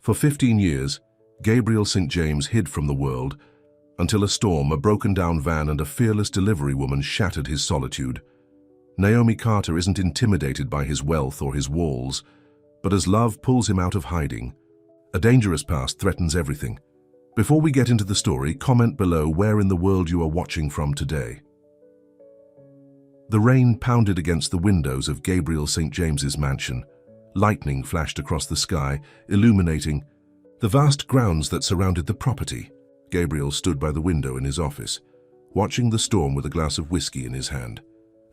For 15 years, Gabriel St. James hid from the world until a storm, a broken-down van, and a fearless delivery woman shattered his solitude. Naomi Carter isn't intimidated by his wealth or his walls, but as love pulls him out of hiding, a dangerous past threatens everything. Before we get into the story, comment below where in the world you are watching from today. The rain pounded against the windows of Gabriel St. James's mansion. Lightning flashed across the sky, illuminating the vast grounds that surrounded the property. Gabriel stood by the window in his office, watching the storm with a glass of whiskey in his hand.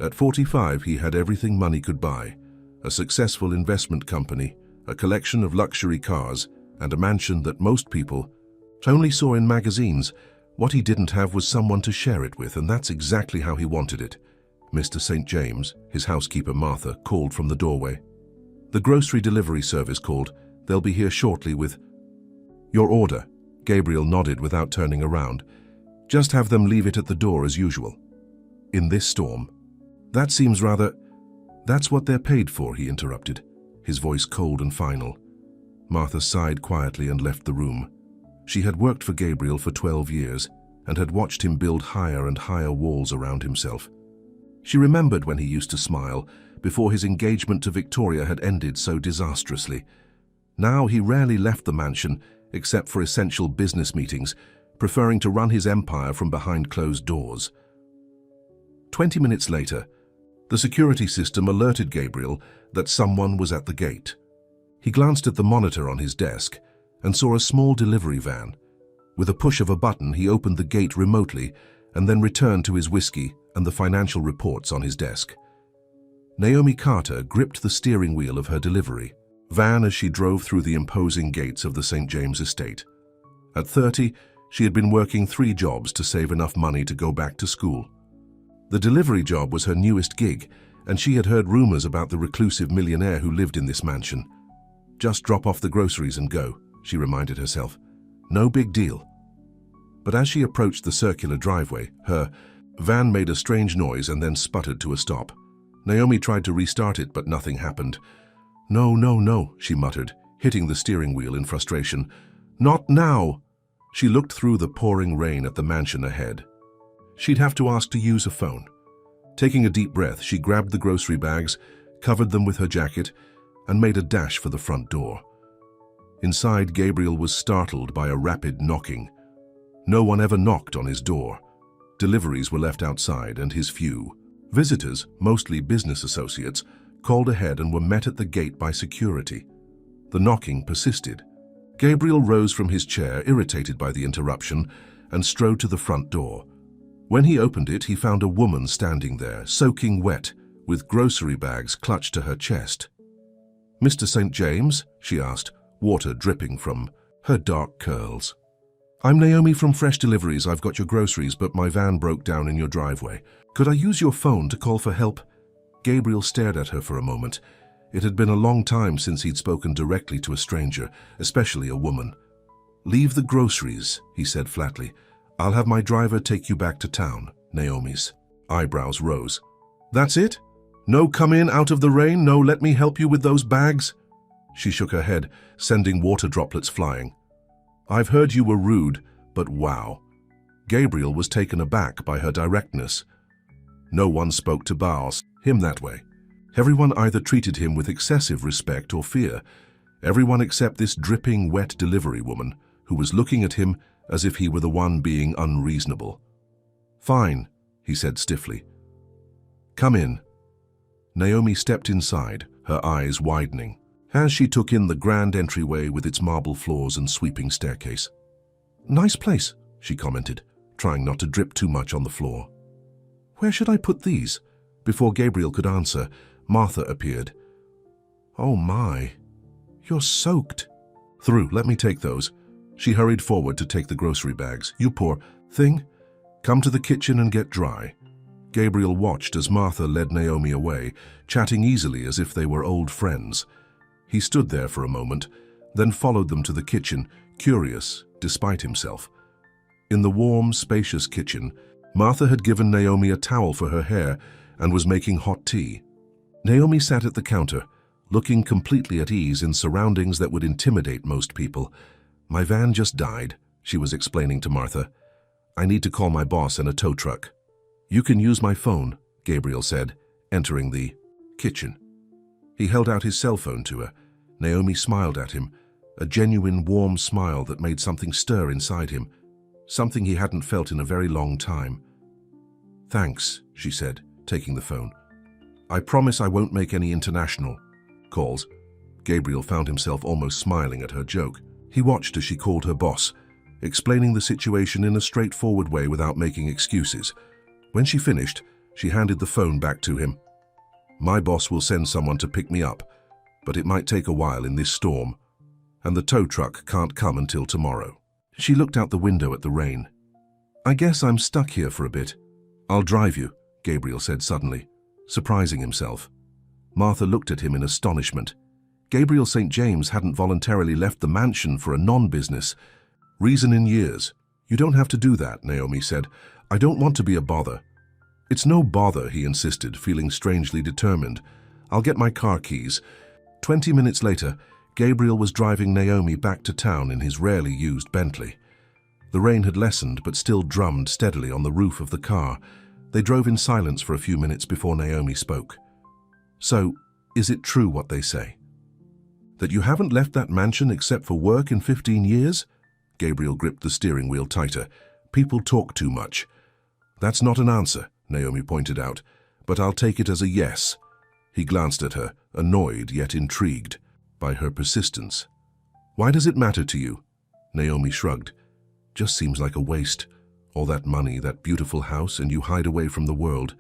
At 45, he had everything money could buy: a successful investment company, a collection of luxury cars, and a mansion that most people only saw in magazines. What he didn't have was someone to share it with, and that's exactly how he wanted it. Mr. St. James, his housekeeper Martha, called from the doorway. The grocery delivery service called. They'll be here shortly with your order. Gabriel nodded without turning around. Just have them leave it at the door as usual. In this storm? That seems rather... That's what they're paid for, he interrupted, his voice cold and final. Martha sighed quietly and left the room. She had worked for Gabriel for 12 years and had watched him build higher and higher walls around himself. She remembered when he used to smile before his engagement to Victoria had ended so disastrously. Now he rarely left the mansion except for essential business meetings, preferring to run his empire from behind closed doors. 20 minutes later, the security system alerted Gabriel that someone was at the gate. He glanced at the monitor on his desk and saw a small delivery van. With a push of a button, he opened the gate remotely and then returned to his whiskey and the financial reports on his desk. Naomi Carter gripped the steering wheel of her delivery van as she drove through the imposing gates of the St. James estate. At 30, she had been working 3 jobs to save enough money to go back to school. The delivery job was her newest gig, and she had heard rumors about the reclusive millionaire who lived in this mansion. Just drop off the groceries and go, she reminded herself. No big deal. But as she approached the circular driveway, her van made a strange noise and then sputtered to a stop. Naomi tried to restart it, but nothing happened. No, no, no, she muttered, hitting the steering wheel in frustration. Not now! She looked through the pouring rain at the mansion ahead. She'd have to ask to use a phone. Taking a deep breath, she grabbed the grocery bags, covered them with her jacket, and made a dash for the front door. Inside, Gabriel was startled by a rapid knocking. No one ever knocked on his door. Deliveries were left outside, and his few visitors, mostly business associates, called ahead and were met at the gate by security. The knocking persisted. Gabriel rose from his chair, irritated by the interruption, and strode to the front door. When he opened it, he found a woman standing there, soaking wet, with grocery bags clutched to her chest. "Mr. St. James?" she asked, water dripping from her dark curls. "I'm Naomi from Fresh Deliveries. I've got your groceries, but my van broke down in your driveway. Could I use your phone to call for help?" Gabriel stared at her for a moment. It had been a long time since he'd spoken directly to a stranger, especially a woman. "Leave the groceries," he said flatly. "I'll have my driver take you back to town." Naomi's eyebrows rose. "That's it? No come in out of the rain? No let me help you with those bags?" She shook her head, sending water droplets flying. "I've heard you were rude, but wow." Gabriel was taken aback by her directness. No one spoke to boss him that way. Everyone either treated him with excessive respect or fear. Everyone except this dripping, wet delivery woman, who was looking at him as if he were the one being unreasonable. "Fine," he said stiffly. "Come in." Naomi stepped inside, her eyes widening, as she took in the grand entryway with its marble floors and sweeping staircase. "Nice place," she commented, trying not to drip too much on the floor. "Where should I put these?" Before Gabriel could answer, Martha appeared. "Oh my, you're soaked." "Through, let me take those." She hurried forward to take the grocery bags. "You poor thing. Come to the kitchen and get dry." Gabriel watched as Martha led Naomi away, chatting easily as if they were old friends. He stood there for a moment, then followed them to the kitchen, curious despite himself. In the warm, spacious kitchen, Martha had given Naomi a towel for her hair and was making hot tea. Naomi sat at the counter, looking completely at ease in surroundings that would intimidate most people. "My van just died," she was explaining to Martha. "I need to call my boss in a tow truck." "You can use my phone," Gabriel said, entering the kitchen. He held out his cell phone to her. Naomi smiled at him, a genuine warm smile that made something stir inside him, something he hadn't felt in a very long time. "Thanks," she said, taking the phone. "I promise I won't make any international calls." Gabriel found himself almost smiling at her joke. He watched as she called her boss, explaining the situation in a straightforward way without making excuses. When she finished, she handed the phone back to him. "My boss will send someone to pick me up, but it might take a while in this storm, and the tow truck can't come until tomorrow." She looked out the window at the rain. "I guess I'm stuck here for a bit." "I'll drive you," Gabriel said suddenly, surprising himself. Martha looked at him in astonishment. Gabriel St. James hadn't voluntarily left the mansion for a non-business reason in years. "You don't have to do that," Naomi said. "I don't want to be a bother." "It's no bother," he insisted, feeling strangely determined. "I'll get my car keys." 20 minutes later, Gabriel was driving Naomi back to town in his rarely used Bentley. The rain had lessened but still drummed steadily on the roof of the car. They drove in silence for a few minutes before Naomi spoke. "So, is it true what they say? That you haven't left that mansion except for work in 15 years? Gabriel gripped the steering wheel tighter. "People talk too much." "That's not an answer," Naomi pointed out, "but I'll take it as a yes." He glanced at her, annoyed yet intrigued by her persistence. "Why does it matter to you?" Naomi shrugged. "Just seems like a waste. All that money, that beautiful house, and you hide away from the world."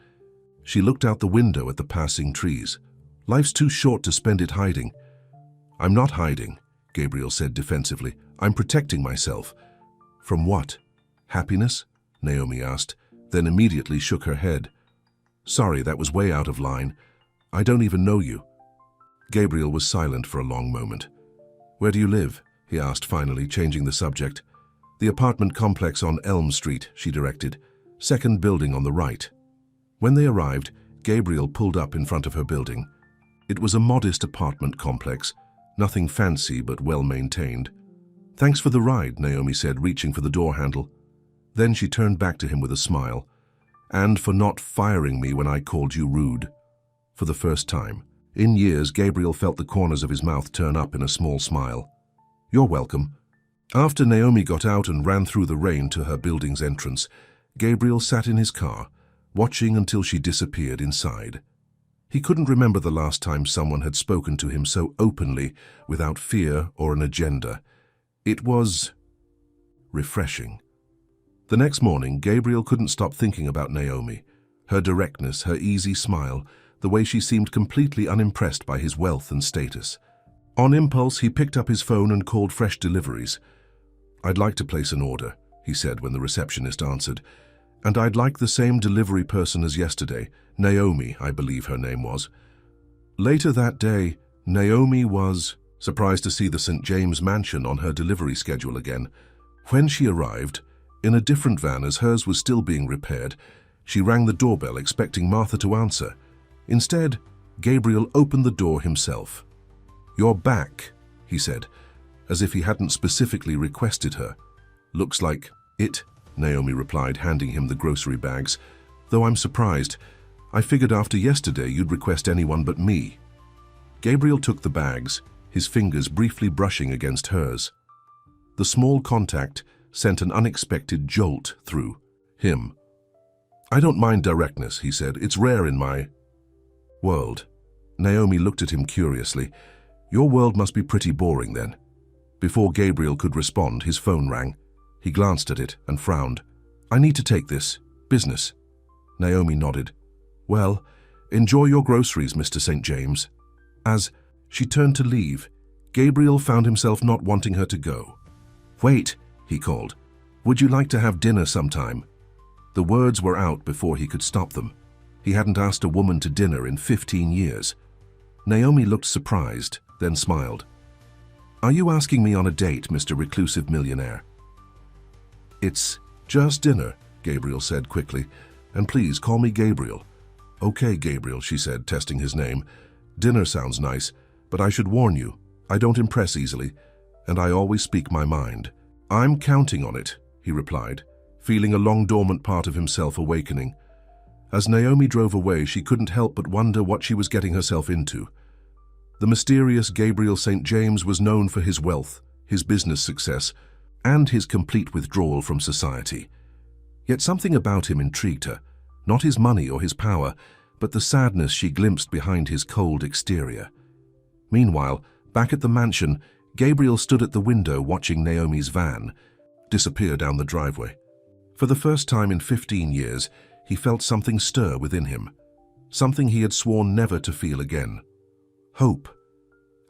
She looked out the window at the passing trees. "Life's too short to spend it hiding." "I'm not hiding," Gabriel said defensively. "I'm protecting myself." "From what? Happiness?" Naomi asked, then immediately shook her head. "Sorry, that was way out of line. I don't even know you." Gabriel was silent for a long moment. "Where do you live?" he asked finally, changing the subject. "The apartment complex on Elm Street," she directed. "Second building on the right." When they arrived, Gabriel pulled up in front of her building. It was a modest apartment complex, nothing fancy but well-maintained. "Thanks for the ride," Naomi said, reaching for the door handle. Then she turned back to him with a smile. "And for not firing me when I called you rude." For the first time in years, Gabriel felt the corners of his mouth turn up in a small smile. "You're welcome." After Naomi got out and ran through the rain to her building's entrance, Gabriel sat in his car, watching until she disappeared inside. He couldn't remember the last time someone had spoken to him so openly, without fear or an agenda. It was refreshing. The next morning, Gabriel couldn't stop thinking about Naomi, her directness, her easy smile, the way she seemed completely unimpressed by his wealth and status. On impulse, he picked up his phone and called Fresh Deliveries. "I'd like to place an order," he said when the receptionist answered. "And I'd like the same delivery person as yesterday, Naomi, I believe her name was." Later that day, Naomi was surprised to see the St. James mansion on her delivery schedule again. When she arrived, in a different van as hers was still being repaired, she rang the doorbell expecting Martha to answer. Instead, Gabriel opened the door himself. "You're back," he said, as if he hadn't specifically requested her. "Looks like it," Naomi replied, handing him the grocery bags. "Though I'm surprised. I figured after yesterday you'd request anyone but me." Gabriel took the bags, his fingers briefly brushing against hers. The small contact sent an unexpected jolt through him. "I don't mind directness," he said. "It's rare in my world." Naomi looked at him curiously. "Your world must be pretty boring then." Before Gabriel could respond, his phone rang. He glanced at it and frowned. "I need to take this. Business." Naomi nodded. "Well, enjoy your groceries, Mr. St. James." As she turned to leave, Gabriel found himself not wanting her to go. "Wait," he called. "Would you like to have dinner sometime?" The words were out before he could stop them. He hadn't asked a woman to dinner in 15 years. Naomi looked surprised, then smiled. "Are you asking me on a date, Mr. Reclusive Millionaire?" "It's just dinner," Gabriel said quickly. "And please call me Gabriel." "Okay, Gabriel," she said, testing his name. "Dinner sounds nice, But I should warn you, I don't impress easily, and I always speak my mind. I'm counting on it, he replied, feeling a long-dormant part of himself awakening. As Naomi drove away, she couldn't help but wonder what she was getting herself into. The mysterious Gabriel St. James was known for his wealth, his business success, and his complete withdrawal from society. Yet something about him intrigued her, not his money or his power, but the sadness she glimpsed behind his cold exterior. Meanwhile, back at the mansion, Gabriel stood at the window watching Naomi's van disappear down the driveway. For the first time in 15 years, he felt something stir within him, something he had sworn never to feel again. Hope.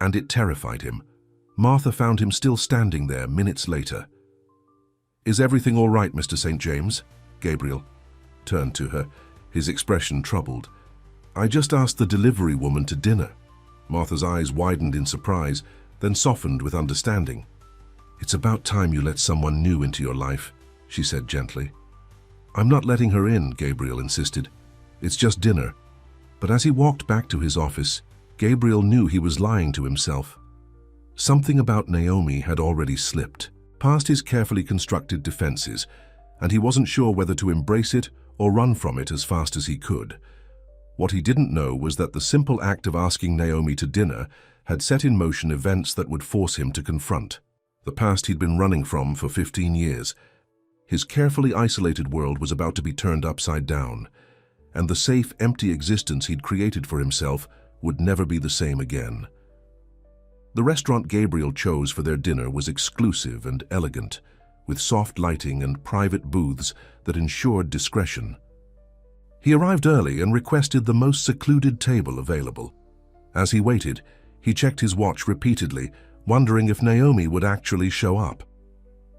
And it terrified him. Martha found him still standing there minutes later. "Is everything all right, Mr. St. James?" Gabriel turned to her, his expression troubled. "I just asked the delivery woman to dinner." Martha's eyes widened in surprise, then softened with understanding. "It's about time you let someone new into your life," she said gently. "I'm not letting her in," Gabriel insisted. "It's just dinner." But as he walked back to his office, Gabriel knew he was lying to himself. Something about Naomi had already slipped past his carefully constructed defenses, and he wasn't sure whether to embrace it or run from it as fast as he could. What he didn't know was that the simple act of asking Naomi to dinner had set in motion events that would force him to confront the past he'd been running from for 15 years. His carefully isolated world was about to be turned upside down, and the safe, empty existence he'd created for himself would never be the same again. The restaurant Gabriel chose for their dinner was exclusive and elegant, with soft lighting and private booths that ensured discretion. He arrived early and requested the most secluded table available. As he waited, he checked his watch repeatedly, wondering if Naomi would actually show up.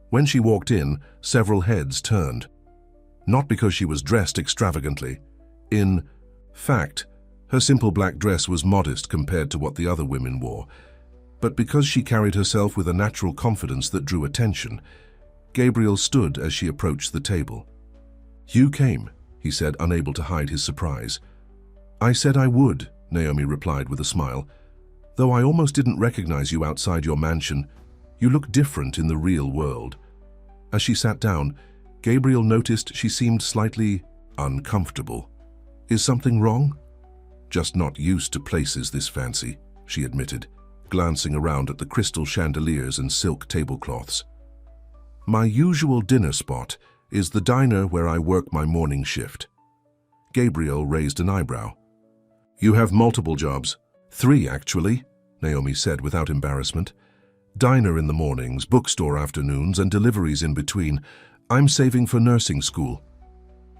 When she walked in, several heads turned. Not because she was dressed extravagantly. In fact, her simple black dress was modest compared to what the other women wore, but because she carried herself with a natural confidence that drew attention. Gabriel stood as she approached the table. "You came," he said, unable to hide his surprise. "I said I would," Naomi replied with a smile. "Though I almost didn't recognize you outside your mansion. You look different in the real world." As she sat down, Gabriel noticed she seemed slightly uncomfortable. "Is something wrong?" "Just not used to places this fancy," she admitted, glancing around at the crystal chandeliers and silk tablecloths. "My usual dinner spot is the diner where I work my morning shift." Gabriel raised an eyebrow. "You have multiple jobs." "3, actually," Naomi said without embarrassment. "Diner in the mornings, bookstore afternoons, and deliveries in between. I'm saving for nursing school."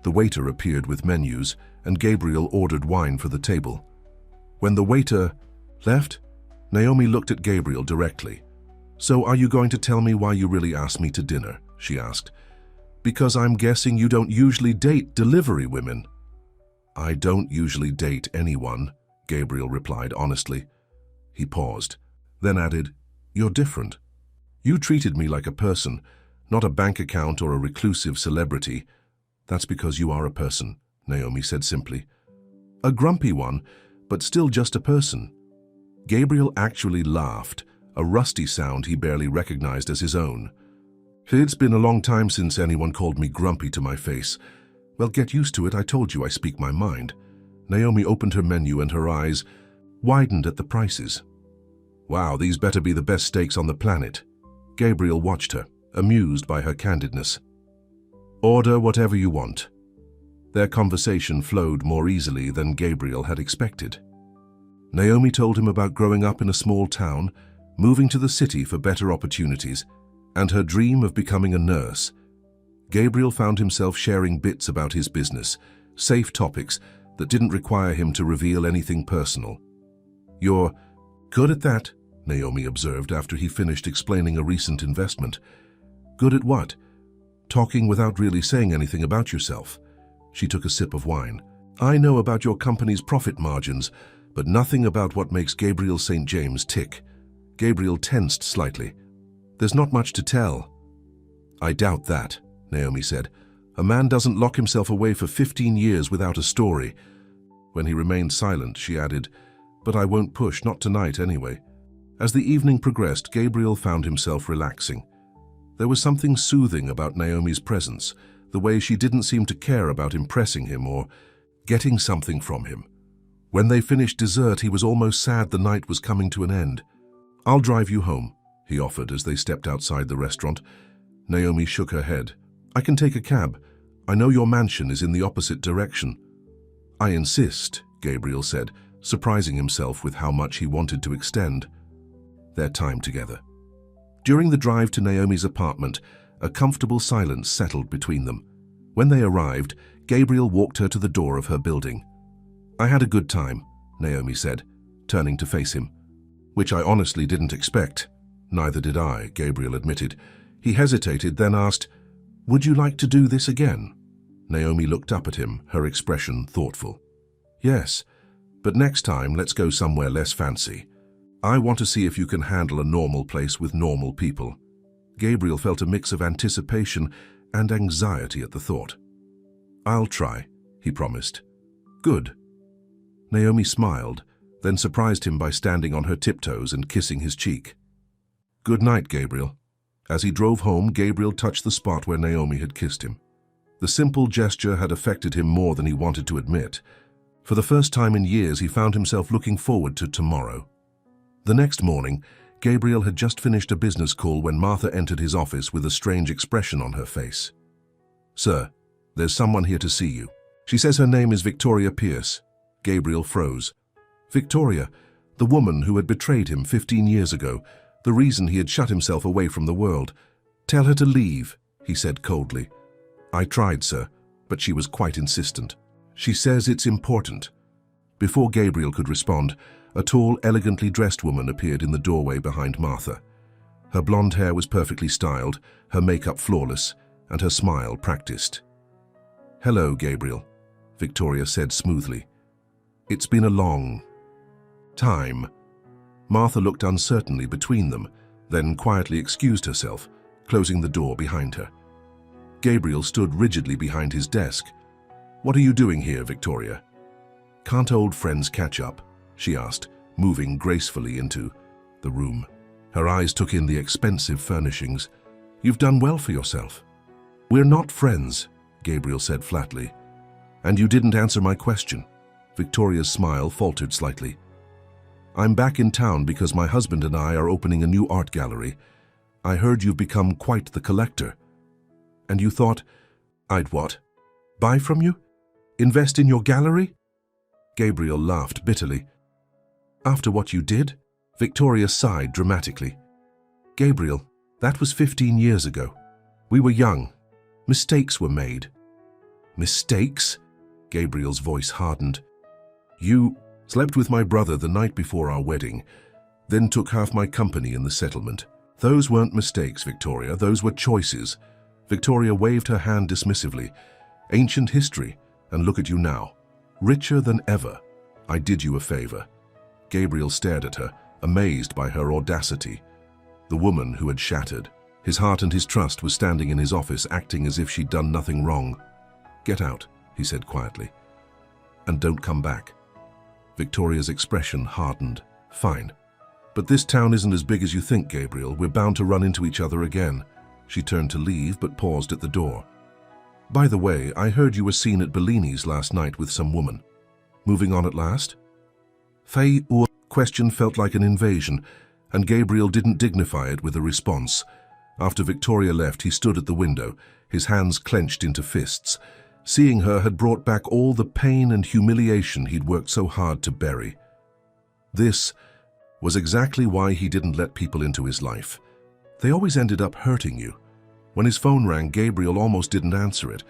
The waiter appeared with menus, and Gabriel ordered wine for the table. When the waiter left, Naomi looked at Gabriel directly. "So are you going to tell me why you really asked me to dinner?" she asked. "Because I'm guessing you don't usually date delivery women." "I don't usually date anyone," Gabriel replied honestly. He paused, then added, "You're different. You treated me like a person, not a bank account or a reclusive celebrity." "That's because you are a person," Naomi said simply. "A grumpy one, but still just a person." Gabriel actually laughed, a rusty sound he barely recognized as his own. "It's been a long time since anyone called me grumpy to my face." "Well, get used to it. I told you I speak my mind." Naomi opened her menu and her eyes widened at the prices. "Wow, these better be the best steaks on the planet." Gabriel watched her, amused by her candidness. "Order whatever you want." Their conversation flowed more easily than Gabriel had expected. Naomi told him about growing up in a small town, moving to the city for better opportunities, and her dream of becoming a nurse. Gabriel found himself sharing bits about his business, safe topics that didn't require him to reveal anything personal. "You're good at that," Naomi observed after he finished explaining a recent investment. "Good at what?" "Talking without really saying anything about yourself." She took a sip of wine. "I know about your company's profit margins, but nothing about what makes Gabriel St. James tick." Gabriel tensed slightly. "There's not much to tell." "I doubt that," Naomi said. "A man doesn't lock himself away for 15 years without a story." When he remained silent, she added, But I won't push, not tonight anyway. As the evening progressed, Gabriel found himself relaxing. There was something soothing about Naomi's presence, the way she didn't seem to care about impressing him or getting something from him. When they finished dessert, he was almost sad the night was coming to an end. "I'll drive you home," he offered as they stepped outside the restaurant. Naomi shook her head. "I can take a cab. I know your mansion is in the opposite direction." "I insist," Gabriel said, surprising himself with how much he wanted to extend their time together. During the drive to Naomi's apartment, a comfortable silence settled between them. When they arrived, Gabriel walked her to the door of her building. "I had a good time," Naomi said, turning to face him. "Which I honestly didn't expect." "Neither did I," Gabriel admitted. He hesitated, then asked, "Would you like to do this again?" Naomi looked up at him, her expression thoughtful. "Yes, but next time let's go somewhere less fancy. I want to see if you can handle a normal place with normal people." Gabriel felt a mix of anticipation and anxiety at the thought. "I'll try," he promised. "Good." Naomi smiled, then surprised him by standing on her tiptoes and kissing his cheek. "Good night, Gabriel." As he drove home, Gabriel touched the spot where Naomi had kissed him. The simple gesture had affected him more than he wanted to admit. For the first time in years, he found himself looking forward to tomorrow. The next morning, Gabriel had just finished a business call when Martha entered his office with a strange expression on her face. "Sir, there's someone here to see you. She says her name is Victoria Pierce." Gabriel froze. Victoria, the woman who had betrayed him 15 years ago, the reason he had shut himself away from the world. "Tell her to leave," he said coldly. "I tried, sir, but she was quite insistent. She says it's important." Before Gabriel could respond, a tall, elegantly dressed woman appeared in the doorway behind Martha. Her blonde hair was perfectly styled, her makeup flawless, and her smile practiced. "Hello, Gabriel," Victoria said smoothly. "It's been a long time." Martha looked uncertainly between them, then quietly excused herself, closing the door behind her. Gabriel stood rigidly behind his desk. "What are you doing here, Victoria?" "Can't old friends catch up?" she asked, moving gracefully into the room. Her eyes took in the expensive furnishings. "You've done well for yourself." "We're not friends," Gabriel said flatly. "And you didn't answer my question." Victoria's smile faltered slightly. "I'm back in town because my husband and I are opening a new art gallery. I heard you've become quite the collector." "And you thought I'd what? Buy from you? Invest in your gallery?" Gabriel laughed bitterly. "After what you did?" Victoria sighed dramatically. "Gabriel, that was 15 years ago. We were young. Mistakes were made." "Mistakes?" Gabriel's voice hardened. "You slept with my brother the night before our wedding, then took half my company in the settlement. Those weren't mistakes, Victoria. Those were choices." Victoria waved her hand dismissively. "Ancient history, and look at you now. Richer than ever. I did you a favor." Gabriel stared at her, amazed by her audacity. The woman who had shattered his heart and his trust was standing in his office, acting as if she'd done nothing wrong. "Get out," he said quietly. "And don't come back." Victoria's expression hardened. "Fine. But this town isn't as big as you think, Gabriel. We're bound to run into each other again." She turned to leave, but paused at the door. "By the way, I heard you were seen at Bellini's last night with some woman. Moving on at last?" Faye's question felt like an invasion, and Gabriel didn't dignify it with a response. After Victoria left, he stood at the window, his hands clenched into fists. Seeing her had brought back all the pain and humiliation he'd worked so hard to bury. This was exactly why he didn't let people into his life. They always ended up hurting you. When his phone rang, Gabriel almost didn't answer it.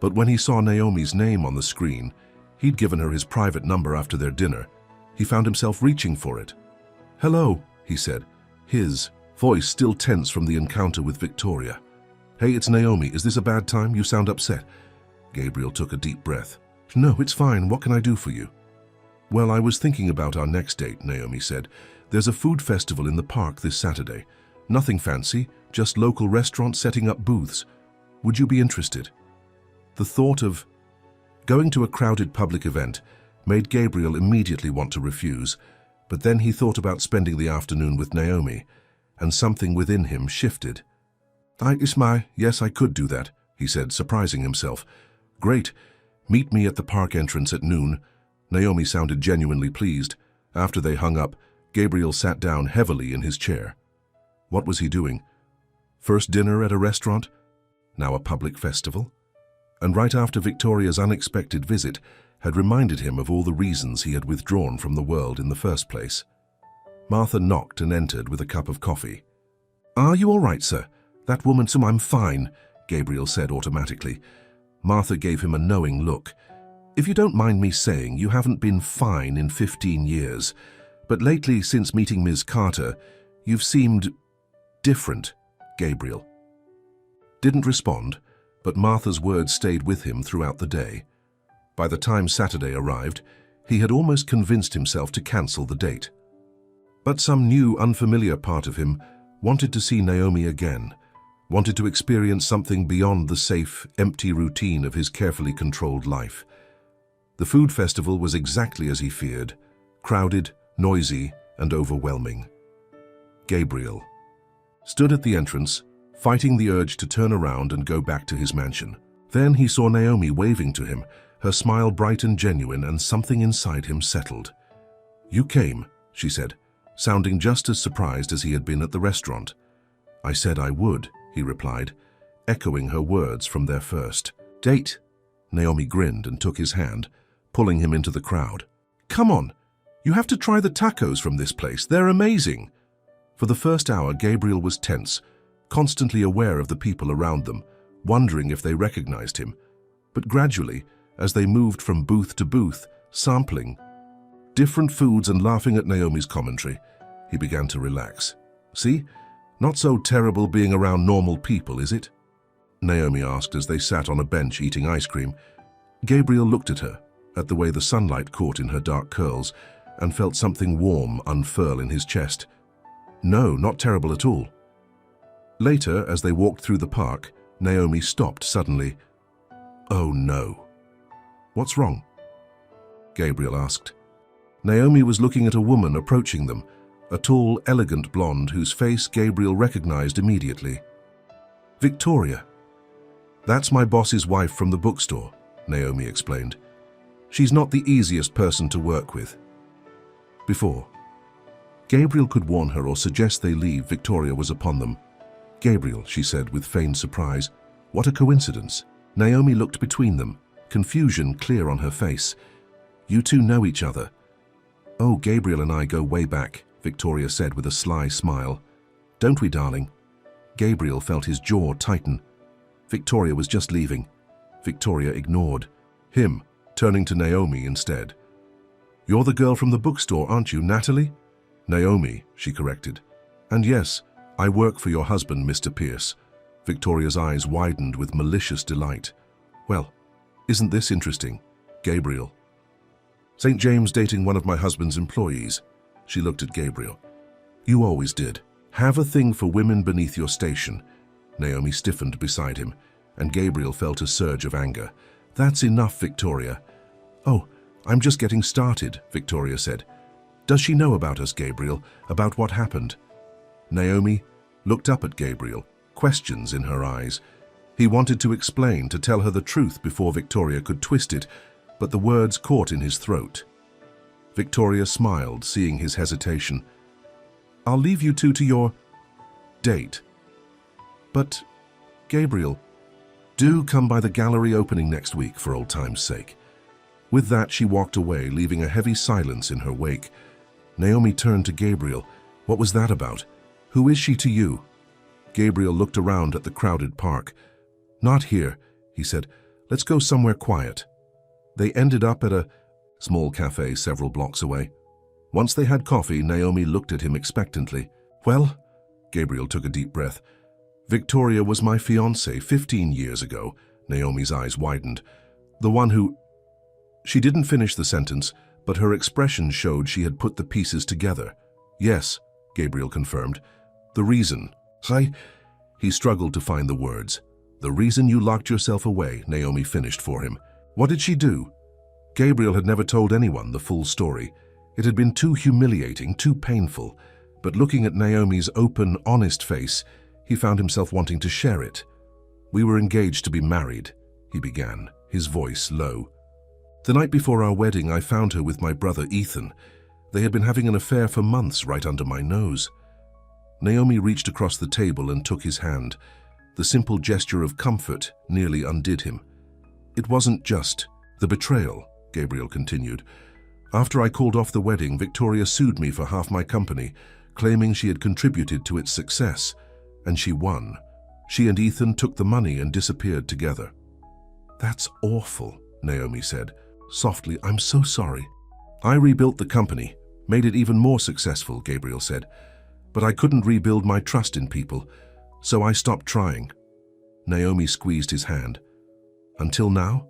But when he saw Naomi's name on the screen, he'd given her his private number after their dinner. He found himself reaching for it. "Hello," he said, his voice still tense from the encounter with Victoria. "Hey, it's Naomi. Is this a bad time? You sound upset." Gabriel took a deep breath. "No, it's fine. What can I do for you?" "Well, I was thinking about our next date," Naomi said. "There's a food festival in the park this Saturday. Nothing fancy, just local restaurants setting up booths. Would you be interested?" The thought of going to a crowded public event made Gabriel immediately want to refuse, but then he thought about spending the afternoon with Naomi, and something within him shifted. Yes, I could do that, he said, surprising himself. Great. Meet me at the park entrance at noon. Naomi sounded genuinely pleased. After they hung up, Gabriel sat down heavily in his chair. What was he doing? First dinner at a restaurant? Now a public festival? And right after Victoria's unexpected visit had reminded him of all the reasons he had withdrawn from the world in the first place. Martha knocked and entered with a cup of coffee. "Are you all right, sir? That woman, I'm fine," Gabriel said automatically. Martha gave him a knowing look. "If you don't mind me saying, you haven't been fine in 15 years. But lately, since meeting Ms. Carter, you've seemed different." Gabriel didn't respond, but Martha's words stayed with him throughout the day. By the time Saturday arrived, he had almost convinced himself to cancel the date. But some new, unfamiliar part of him wanted to see Naomi again, wanted to experience something beyond the safe, empty routine of his carefully controlled life. The food festival was exactly as he feared, crowded, noisy, and overwhelming. Gabriel stood at the entrance, fighting the urge to turn around and go back to his mansion. Then he saw Naomi waving to him, her smile bright and genuine, and something inside him settled. "You came," she said, sounding just as surprised as he had been at the restaurant. "I said I would," he replied, echoing her words from their first date. Naomi grinned and took his hand, pulling him into the crowd. "Come on, you have to try the tacos from this place. They're amazing." For the first hour, Gabriel was tense, constantly aware of the people around them, wondering if they recognized him. But gradually, as they moved from booth to booth, sampling different foods and laughing at Naomi's commentary, he began to relax. "See? Not so terrible being around normal people, is it?" Naomi asked as they sat on a bench eating ice cream. Gabriel looked at her, at the way the sunlight caught in her dark curls, and felt something warm unfurl in his chest. "No, not terrible at all." Later, as they walked through the park, Naomi stopped suddenly. "Oh no." "What's wrong?" Gabriel asked. Naomi was looking at a woman approaching them, a tall, elegant blonde whose face Gabriel recognized immediately. "Victoria. That's my boss's wife from the bookstore," Naomi explained. "She's not the easiest person to work with." Before Gabriel could warn her or suggest they leave, Victoria was upon them. "Gabriel," she said with feigned surprise. "What a coincidence." Naomi looked between them, confusion clear on her face. "You two know each other?" "Oh, Gabriel and I go way back," Victoria said with a sly smile. "Don't we, darling?" Gabriel felt his jaw tighten. Victoria was just leaving. Victoria ignored him, turning to Naomi instead. "You're the girl from the bookstore, aren't you, Natalie?" "Naomi," she corrected. "And yes, I work for your husband, Mr. Pierce." Victoria's eyes widened with malicious delight. "Well, isn't this interesting, Gabriel?" "St. James dating one of my husband's employees." She looked at Gabriel. "You always did. Have a thing for women beneath your station." Naomi stiffened beside him, and Gabriel felt a surge of anger. "That's enough, Victoria." "Oh, I'm just getting started," Victoria said. "Does she know about us, Gabriel, about what happened?" Naomi looked up at Gabriel, questions in her eyes. He wanted to explain, to tell her the truth before Victoria could twist it, but the words caught in his throat. Victoria smiled, seeing his hesitation. "I'll leave you two to your date." "But, Gabriel, do come by the gallery opening next week for old time's sake." With that, she walked away, leaving a heavy silence in her wake. Naomi turned to Gabriel. "What was that about? Who is she to you?" Gabriel looked around at the crowded park. "Not here," he said. "Let's go somewhere quiet." They ended up at a small cafe several blocks away. Once they had coffee, Naomi looked at him expectantly. "Well," Gabriel took a deep breath. "Victoria was my fiancée 15 years ago." Naomi's eyes widened. "The one who—" She didn't finish the sentence, but her expression showed she had put the pieces together. "Yes," Gabriel confirmed. "The reason—" He struggled to find the words. "The reason you locked yourself away," Naomi finished for him. "What did she do?" Gabriel had never told anyone the full story. It had been too humiliating, too painful, but looking at Naomi's open, honest face, he found himself wanting to share it. "We were engaged to be married," he began, his voice low. "The night before our wedding, I found her with my brother Ethan. They had been having an affair for months right under my nose." Naomi reached across the table and took his hand. The simple gesture of comfort nearly undid him. "It wasn't just the betrayal," Gabriel continued. "After I called off the wedding, Victoria sued me for half my company, claiming she had contributed to its success, and she won. She and Ethan took the money and disappeared together." "That's awful," Naomi said. Softly, "I'm so sorry." "I rebuilt the company, made it even more successful," Gabriel said. "But I couldn't rebuild my trust in people, so I stopped trying." Naomi squeezed his hand. "Until now?"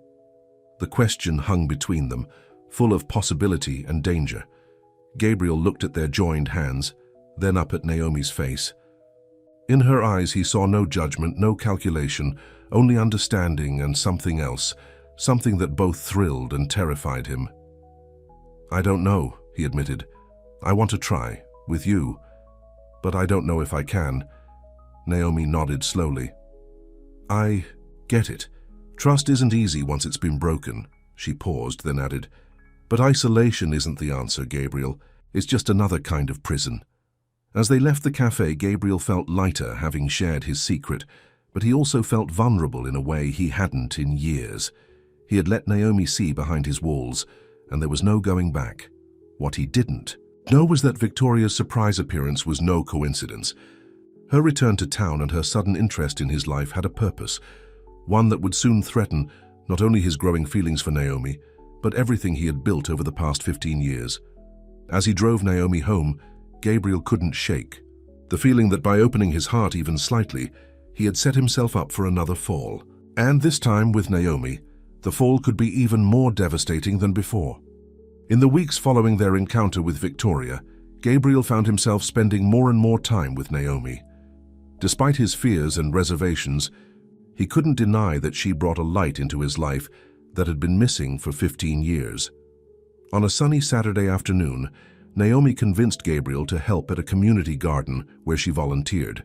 The question hung between them, full of possibility and danger. Gabriel looked at their joined hands, then up at Naomi's face. In her eyes he saw no judgment, no calculation, only understanding and something else, something that both thrilled and terrified him. "I don't know," he admitted. "I want to try, with you, but I don't know if I can." Naomi nodded slowly. "I get it. Trust isn't easy once it's been broken." She paused, then added, "But isolation isn't the answer, Gabriel. It's just another kind of prison." As they left the cafe, Gabriel felt lighter having shared his secret, but he also felt vulnerable in a way he hadn't in years. He had let Naomi see behind his walls, and there was no going back. What he didn't know was that Victoria's surprise appearance was no coincidence. Her return to town and her sudden interest in his life had a purpose, one that would soon threaten not only his growing feelings for Naomi, but everything he had built over the past 15 years. As he drove Naomi home, Gabriel couldn't shake the feeling that by opening his heart even slightly, he had set himself up for another fall. And this time with Naomi, the fall could be even more devastating than before. In the weeks following their encounter with Victoria, Gabriel found himself spending more and more time with Naomi. Despite his fears and reservations, he couldn't deny that she brought a light into his life that had been missing for 15 years. On a sunny Saturday afternoon, Naomi convinced Gabriel to help at a community garden where she volunteered.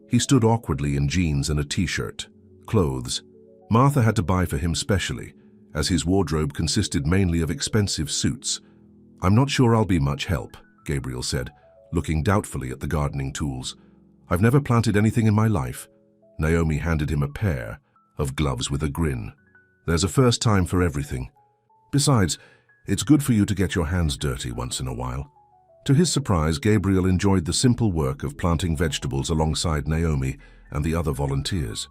He stood awkwardly in jeans and a t-shirt, clothes Martha had to buy for him specially, as his wardrobe consisted mainly of expensive suits. "I'm not sure I'll be much help," Gabriel said, looking doubtfully at the gardening tools. "I've never planted anything in my life." Naomi handed him a pair of gloves with a grin. "There's a first time for everything. Besides, it's good for you to get your hands dirty once in a while." To his surprise, Gabriel enjoyed the simple work of planting vegetables alongside Naomi and the other volunteers.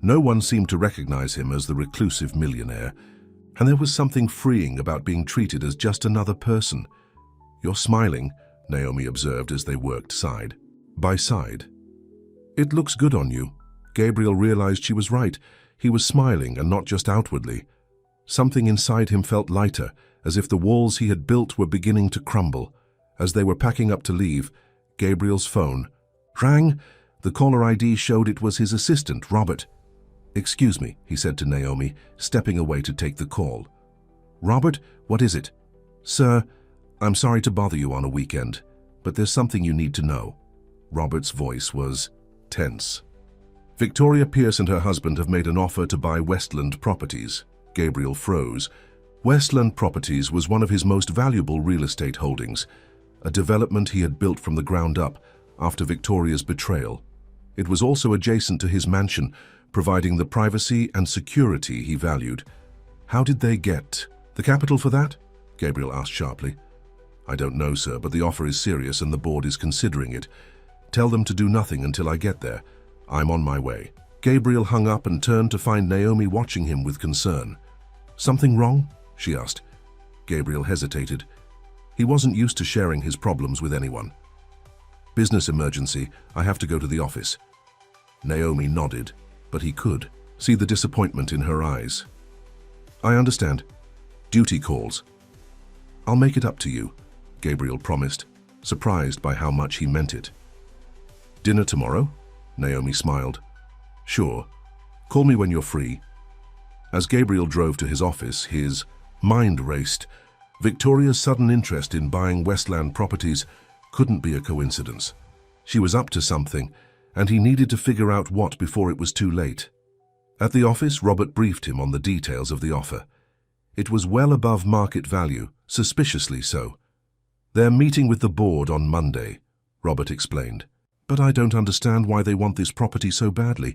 No one seemed to recognize him as the reclusive millionaire, and there was something freeing about being treated as just another person. "You're smiling," Naomi observed as they worked side by side. "It looks good on you." Gabriel realized she was right. He was smiling, and not just outwardly. Something inside him felt lighter, as if the walls he had built were beginning to crumble. As they were packing up to leave, Gabriel's phone rang. The caller ID showed it was his assistant, Robert. "Excuse me," he said to Naomi, stepping away to take the call. "Robert, what is it?" "Sir, I'm sorry to bother you on a weekend, but there's something you need to know." Robert's voice was tense. "Victoria Pierce and her husband have made an offer to buy Westland Properties." Gabriel froze. Westland Properties was one of his most valuable real estate holdings, a development he had built from the ground up after Victoria's betrayal. It was also adjacent to his mansion, providing the privacy and security he valued. "How did they get the capital for that?" Gabriel asked sharply. "I don't know, sir, but the offer is serious and the board is considering it. Tell them to do nothing until I get there. I'm on my way." Gabriel hung up and turned to find Naomi watching him with concern. "Something wrong?" she asked. Gabriel hesitated. He wasn't used to sharing his problems with anyone. "Business emergency. I have to go to the office." Naomi nodded, but he could see the disappointment in her eyes. "I understand. Duty calls." "I'll make it up to you," Gabriel promised, surprised by how much he meant it. "Dinner tomorrow?" Naomi smiled. "Sure. Call me when you're free." As Gabriel drove to his office, his Mind raced. Victoria's sudden interest in buying Westland properties couldn't be a coincidence. She was up to something, and he needed to figure out what before it was too late. At the office, Robert briefed him on the details of the offer. It was well above market value, suspiciously so. "They're meeting with the board on Monday," Robert explained. "But I don't understand why they want this property so badly.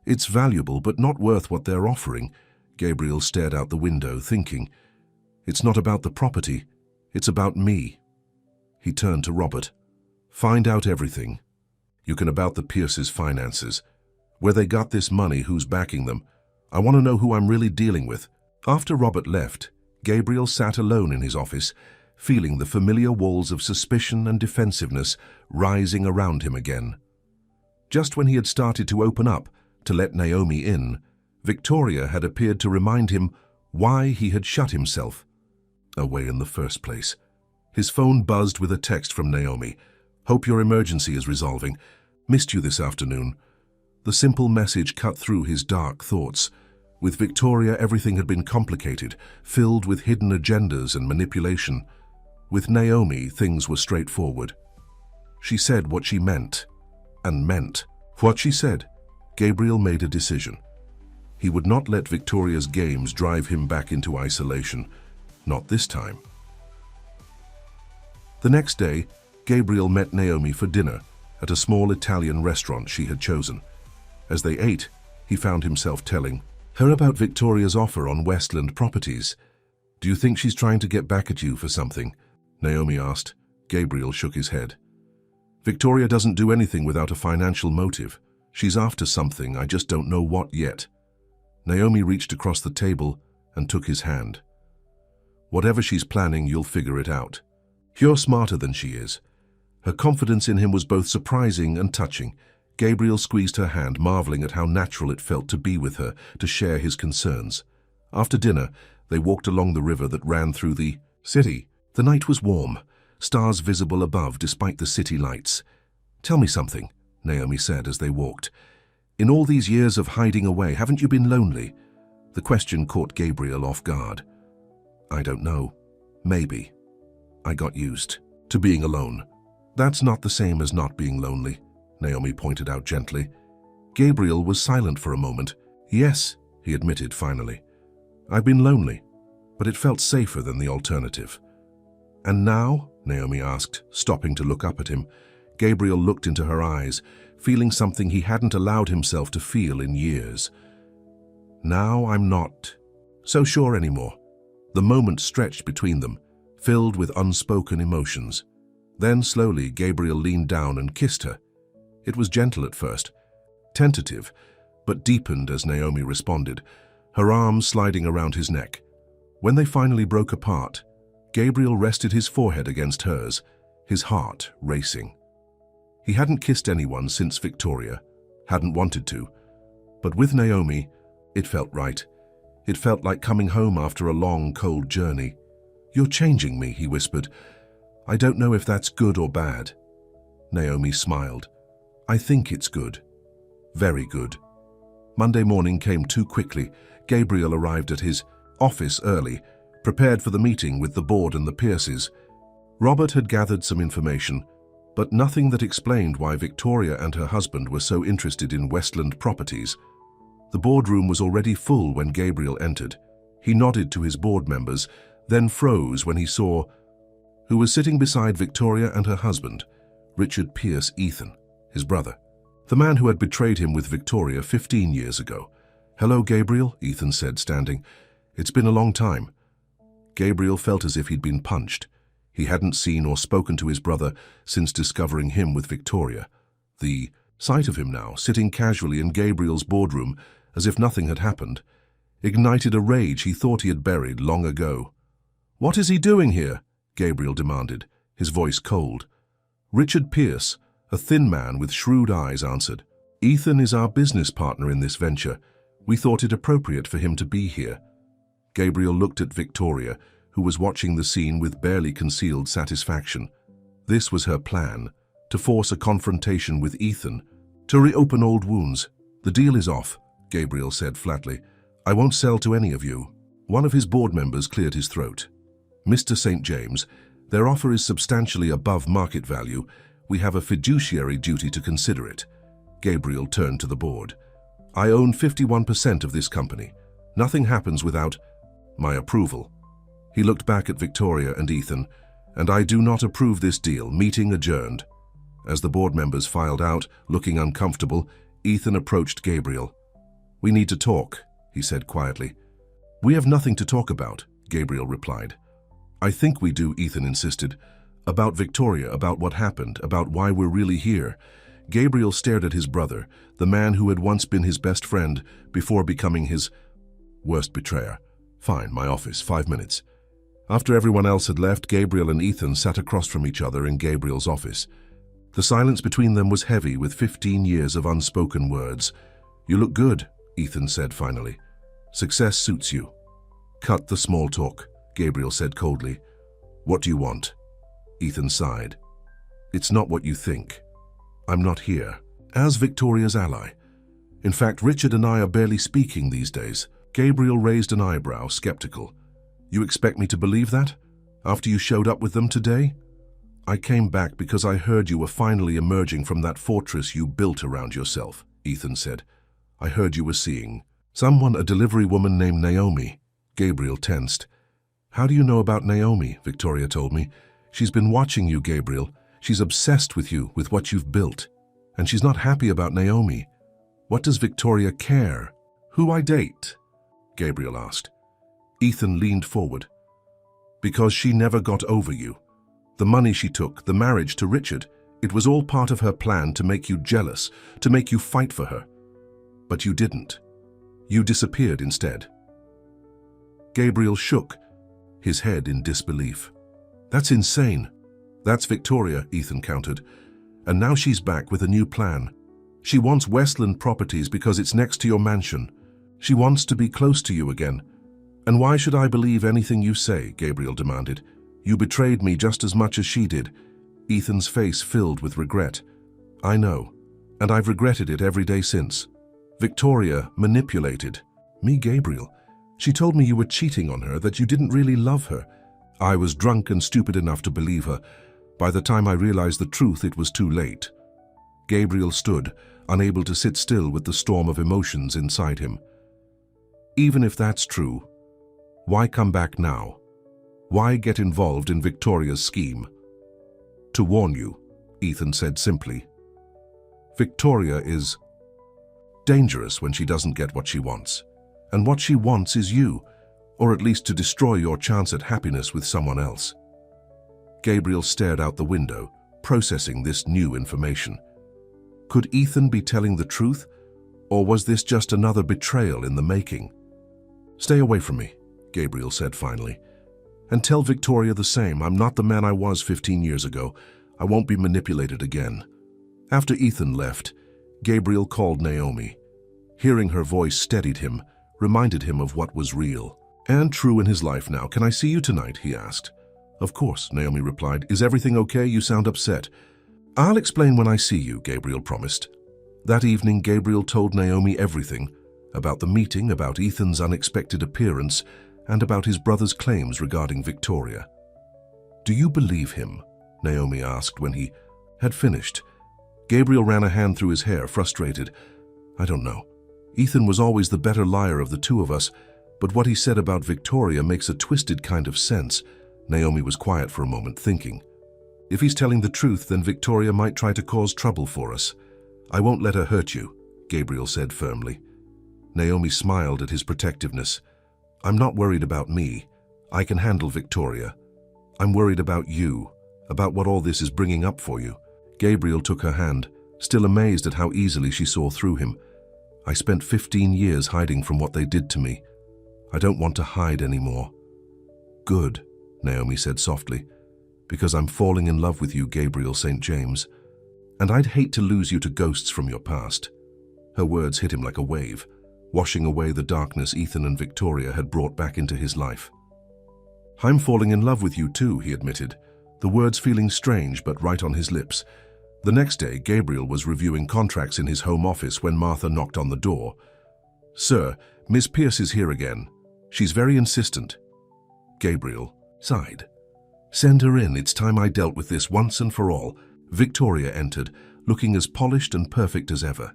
It's valuable, but not worth what they're offering." Gabriel stared out the window, thinking, "It's not about the property, it's about me." He turned to Robert. "Find out everything. You can about the Pierce's finances. Where they got this money, who's backing them. I want to know who I'm really dealing with." After Robert left, Gabriel sat alone in his office, feeling the familiar walls of suspicion and defensiveness rising around him again. Just when he had started to open up, to let Naomi in, Victoria had appeared to remind him why he had shut himself away in the first place. His phone buzzed with a text from Naomi. "Hope your emergency is resolving. Missed you this afternoon." The simple message cut through his dark thoughts. With Victoria, everything had been complicated, filled with hidden agendas and manipulation. With Naomi, things were straightforward. She said what she meant, and meant what she said. Gabriel made a decision. He would not let Victoria's games drive him back into isolation. Not this time. The next day, Gabriel met Naomi for dinner at a small Italian restaurant she had chosen. As they ate, he found himself telling her about Victoria's offer on Westland properties. "Do you think she's trying to get back at you for something?" Naomi asked. Gabriel shook his head. "Victoria doesn't do anything without a financial motive. She's after something, I just don't know what yet." Naomi reached across the table and took his hand. "Whatever she's planning, you'll figure it out. You're smarter than she is." Her confidence in him was both surprising and touching. Gabriel squeezed her hand, marveling at how natural it felt to be with her, to share his concerns. After dinner, they walked along the river that ran through the city. The night was warm, stars visible above despite the city lights. "Tell me something," Naomi said as they walked. "In all these years of hiding away, haven't you been lonely?" The question caught Gabriel off guard. "I don't know. Maybe. I got used to being alone." "That's not the same as not being lonely," Naomi pointed out gently. Gabriel was silent for a moment. "Yes," he admitted finally. "I've been lonely, but it felt safer than the alternative." "And now?" Naomi asked, stopping to look up at him. Gabriel looked into her eyes, feeling something he hadn't allowed himself to feel in years. "Now I'm not so sure anymore." The moment stretched between them, filled with unspoken emotions. Then slowly Gabriel leaned down and kissed her. It was gentle at first, tentative, but deepened as Naomi responded, her arms sliding around his neck. When they finally broke apart, Gabriel rested his forehead against hers, his heart racing. He hadn't kissed anyone since Victoria, hadn't wanted to, but with Naomi, it felt right. It felt like coming home after a long, cold journey. "You're changing me," he whispered. "I don't know if that's good or bad." Naomi smiled. "I think it's good. Very good." Monday morning came too quickly. Gabriel arrived at his office early, prepared for the meeting with the board and the Pierces. Robert had gathered some information, but nothing that explained why Victoria and her husband were so interested in Westland properties. The boardroom was already full when Gabriel entered. He nodded to his board members, then froze when he saw who was sitting beside Victoria and her husband, Richard Pierce Ethan, his brother, the man who had betrayed him with Victoria 15 years ago. "Hello, Gabriel," Ethan said, standing. "It's been a long time." Gabriel felt as if he'd been punched. He hadn't seen or spoken to his brother since discovering him with Victoria. The sight of him now, sitting casually in Gabriel's boardroom as if nothing had happened, ignited a rage he thought he had buried long ago. "What is he doing here?" Gabriel demanded, his voice cold. Richard Pierce, a thin man with shrewd eyes, answered. "Ethan is our business partner in this venture. We thought it appropriate for him to be here." Gabriel looked at Victoria, who was watching the scene with barely concealed satisfaction. This was her plan, to force a confrontation with Ethan, to reopen old wounds. "The deal is off," Gabriel said flatly. "I won't sell to any of you." One of his board members cleared his throat. Mr. St. James, their offer is substantially above market value. We have a fiduciary duty to consider it. Gabriel turned to the board. I own 51% of this company. Nothing happens without my approval. He looked back at Victoria and Ethan, and I do not approve this deal. Meeting adjourned. As the board members filed out, looking uncomfortable, Ethan approached Gabriel. We need to talk, he said quietly. We have nothing to talk about, Gabriel replied. I think we do, Ethan insisted. About Victoria, about what happened, about why we're really here. Gabriel stared at his brother, the man who had once been his best friend before becoming his worst betrayer. Fine, my office, 5 minutes. After everyone else had left, Gabriel and Ethan sat across from each other in Gabriel's office. The silence between them was heavy with 15 years of unspoken words. You look good, Ethan said finally. Success suits you. Cut the small talk, Gabriel said coldly. What do you want? Ethan sighed. It's not what you think. I'm not here as Victoria's ally. In fact, Richard and I are barely speaking these days. Gabriel raised an eyebrow, skeptical. You expect me to believe that? After you showed up with them today? I came back because I heard you were finally emerging from that fortress you built around yourself, Ethan said. I heard you were seeing someone, a delivery woman named Naomi. Gabriel tensed. How do you know about Naomi? Victoria told me. She's been watching you, Gabriel. She's obsessed with you, with what you've built. And she's not happy about Naomi. What does Victoria care? Who I date? Gabriel asked. Ethan leaned forward. Because she never got over you. The money she took, the marriage to Richard, it was all part of her plan to make you jealous, to make you fight for her. But you didn't. You disappeared instead. Gabriel shook, his head in disbelief. That's insane. That's Victoria, Ethan countered. And now she's back with a new plan. She wants Westland Properties because it's next to your mansion. She wants to be close to you again. And why should I believe anything you say? Gabriel demanded. You betrayed me just as much as she did. Ethan's face filled with regret. I know, and I've regretted it every day since. Victoria manipulated me, Gabriel. She told me you were cheating on her, that you didn't really love her. I was drunk and stupid enough to believe her. By the time I realized the truth, it was too late. Gabriel stood, unable to sit still with the storm of emotions inside him. Even if that's true, why come back now? Why get involved in Victoria's scheme? To warn you, Ethan said simply. Victoria is dangerous when she doesn't get what she wants. And what she wants is you, or at least to destroy your chance at happiness with someone else. Gabriel stared out the window, processing this new information. Could Ethan be telling the truth, or was this just another betrayal in the making? Stay away from me, Gabriel said finally. And tell Victoria the same. I'm not the man I was 15 years ago. I won't be manipulated again. After Ethan left, Gabriel called Naomi. Hearing her voice steadied him, reminded him of what was real and true in his life now. Can I see you tonight? He asked. Of course, Naomi replied. Is everything okay? You sound upset. I'll explain when I see you, Gabriel promised. That evening, Gabriel told Naomi everything about the meeting, about Ethan's unexpected appearance, and about his brother's claims regarding Victoria. Do you believe him? Naomi asked when he had finished. Gabriel ran a hand through his hair, frustrated. I don't know. Ethan was always the better liar of the two of us, but what he said about Victoria makes a twisted kind of sense. Naomi was quiet for a moment, thinking. If he's telling the truth, then Victoria might try to cause trouble for us. I won't let her hurt you, Gabriel said firmly. Naomi smiled at his protectiveness. I'm not worried about me. I can handle Victoria. I'm worried about you, about what all this is bringing up for you. Gabriel took her hand, still amazed at how easily she saw through him. I spent 15 years hiding from what they did to me. I don't want to hide anymore. Good, Naomi said softly, because I'm falling in love with you, Gabriel St. James, and I'd hate to lose you to ghosts from your past. Her words hit him like a wave, washing away the darkness Ethan and Victoria had brought back into his life. I'm falling in love with you too, he admitted, the words feeling strange but right on his lips. The next day, Gabriel was reviewing contracts in his home office when Martha knocked on the door. Sir, Miss Pierce is here again. She's very insistent. Gabriel sighed. Send her in. It's time I dealt with this once and for all. Victoria entered, looking as polished and perfect as ever.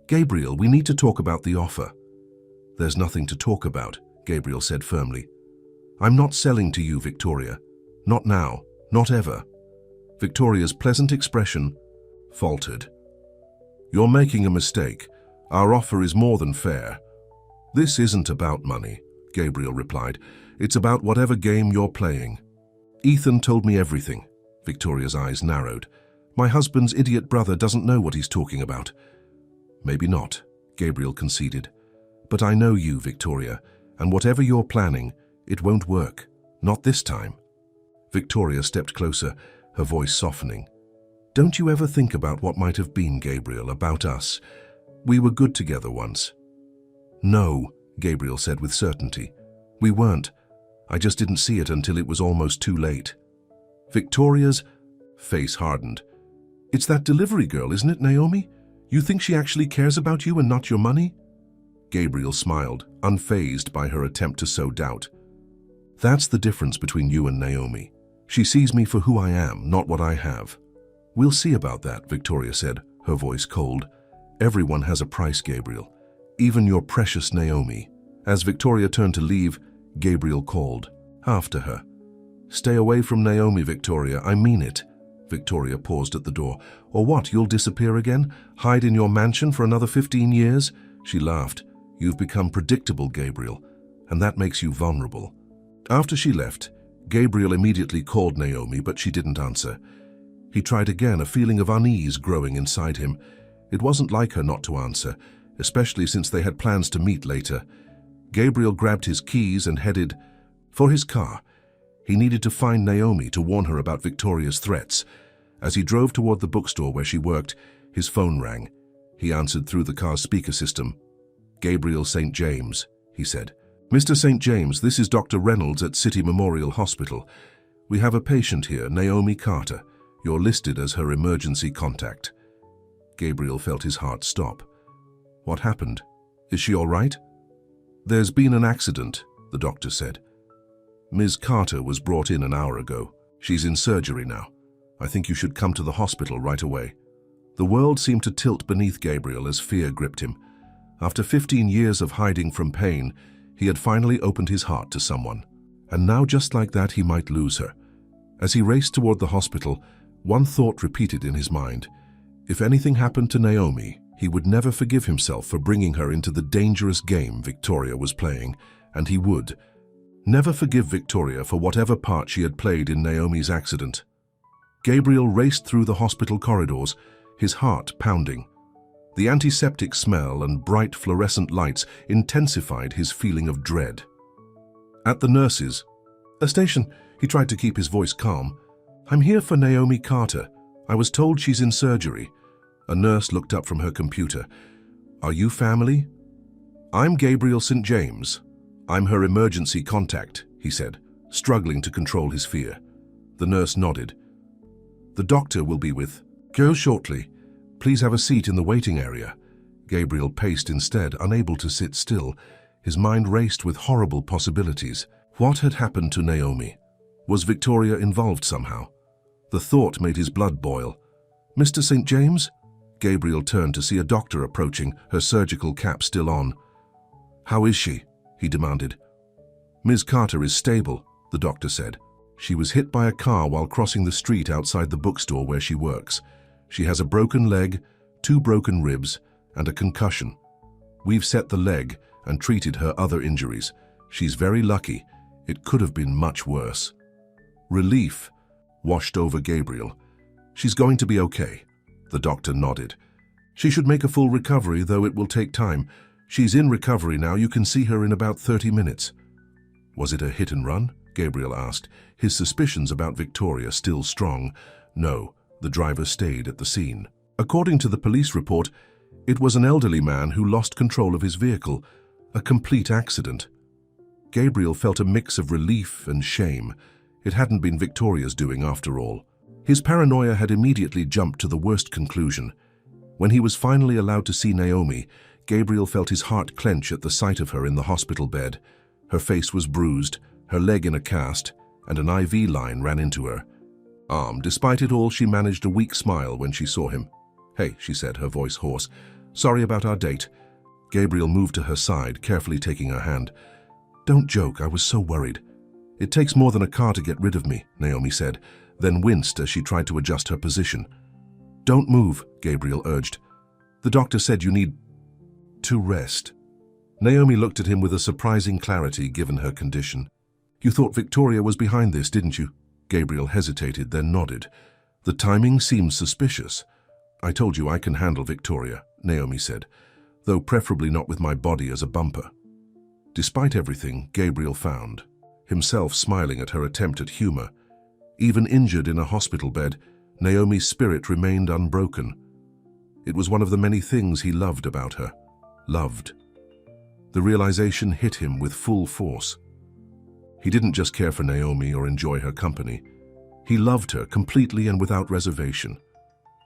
Gabriel, we need to talk about the offer. There's nothing to talk about, Gabriel said firmly. I'm not selling to you, Victoria. Not now, not ever. Victoria's pleasant expression faltered. You're making a mistake. Our offer is more than fair. This isn't about money, Gabriel replied. It's about whatever game you're playing. Ethan told me everything. Victoria's eyes narrowed. My husband's idiot brother doesn't know what he's talking about. Maybe not, Gabriel conceded. But I know you, Victoria, and whatever you're planning, it won't work. Not this time. Victoria stepped closer, her voice softening. Don't you ever think about what might have been, Gabriel, about us? We were good together once. No, Gabriel said with certainty. We weren't. I just didn't see it until it was almost too late. Victoria's face hardened. It's that delivery girl, isn't it, Naomi? You think she actually cares about you and not your money? Gabriel smiled, unfazed by her attempt to sow doubt. That's the difference between you and Naomi. She sees me for who I am, not what I have. We'll see about that, Victoria said, her voice cold. Everyone has a price, Gabriel. Even your precious Naomi. As Victoria turned to leave, Gabriel called, after her. Stay away from Naomi, Victoria, I mean it. Victoria paused at the door. Or what, you'll disappear again? Hide in your mansion for another 15 years? She laughed. You've become predictable, Gabriel, and that makes you vulnerable. After she left, Gabriel immediately called Naomi, but she didn't answer. He tried again, a feeling of unease growing inside him. It wasn't like her not to answer, especially since they had plans to meet later. Gabriel grabbed his keys and headed for his car. He needed to find Naomi to warn her about Victoria's threats. As he drove toward the bookstore where she worked, his phone rang. He answered through the car's speaker system. Gabriel St. James, he said. Mr. St. James, this is Dr. Reynolds at City Memorial Hospital. We have a patient here, Naomi Carter. You're listed as her emergency contact. Gabriel felt his heart stop. What happened? Is she all right? There's been an accident, the doctor said. Ms. Carter was brought in an hour ago. She's in surgery now. I think you should come to the hospital right away. The world seemed to tilt beneath Gabriel as fear gripped him. After 15 years of hiding from pain, he had finally opened his heart to someone. And now, just like that, he might lose her. As he raced toward the hospital, one thought repeated in his mind. If anything happened to Naomi, he would never forgive himself for bringing her into the dangerous game Victoria was playing, and he would never forgive Victoria for whatever part she had played in Naomi's accident. Gabriel raced through the hospital corridors, his heart pounding. The antiseptic smell and bright fluorescent lights intensified his feeling of dread. At the nurse's station, he tried to keep his voice calm. I'm here for Naomi Carter. I was told she's in surgery. A nurse looked up from her computer. Are you family? I'm Gabriel St. James. I'm her emergency contact, he said, struggling to control his fear. The nurse nodded. The doctor will be with you shortly. Please have a seat in the waiting area. Gabriel paced instead, unable to sit still. His mind raced with horrible possibilities. What had happened to Naomi? Was Victoria involved somehow? The thought made his blood boil. Mr. St. James? Gabriel turned to see a doctor approaching, her surgical cap still on. How is she? He demanded. Ms. Carter is stable, the doctor said. She was hit by a car while crossing the street outside the bookstore where she works. She has a broken leg, 2 broken ribs, and a concussion. We've set the leg and treated her other injuries. She's very lucky. It could have been much worse. Relief washed over Gabriel. She's going to be okay. The doctor nodded. She should make a full recovery, though it will take time. She's in recovery now. You can see her in about 30 minutes. Was it a hit and run? Gabriel asked, his suspicions about Victoria still strong. No, the driver stayed at the scene. According to the police report, it was an elderly man who lost control of his vehicle. A complete accident. Gabriel felt a mix of relief and shame. It hadn't been Victoria's doing after all. His paranoia had immediately jumped to the worst conclusion. When he was finally allowed to see Naomi, Gabriel felt his heart clench at the sight of her in the hospital bed. Her face was bruised, her leg in a cast, and an IV line ran into her arm. Despite it all, she managed a weak smile when she saw him. "Hey," she said, her voice hoarse. "Sorry about our date." Gabriel moved to her side, carefully taking her hand. "Don't joke, I was so worried." "It takes more than a car to get rid of me," Naomi said, then winced as she tried to adjust her position. "Don't move," Gabriel urged. "The doctor said you need to rest." Naomi looked at him with a surprising clarity given her condition. "You thought Victoria was behind this, didn't you?" Gabriel hesitated, then nodded. "The timing seems suspicious." "I told you I can handle Victoria," Naomi said, "though preferably not with my body as a bumper." Despite everything, Gabriel found himself smiling at her attempt at humor. Even injured in a hospital bed, Naomi's spirit remained unbroken. It was one of the many things he loved about her. Loved. The realization hit him with full force. He didn't just care for Naomi or enjoy her company. He loved her completely and without reservation.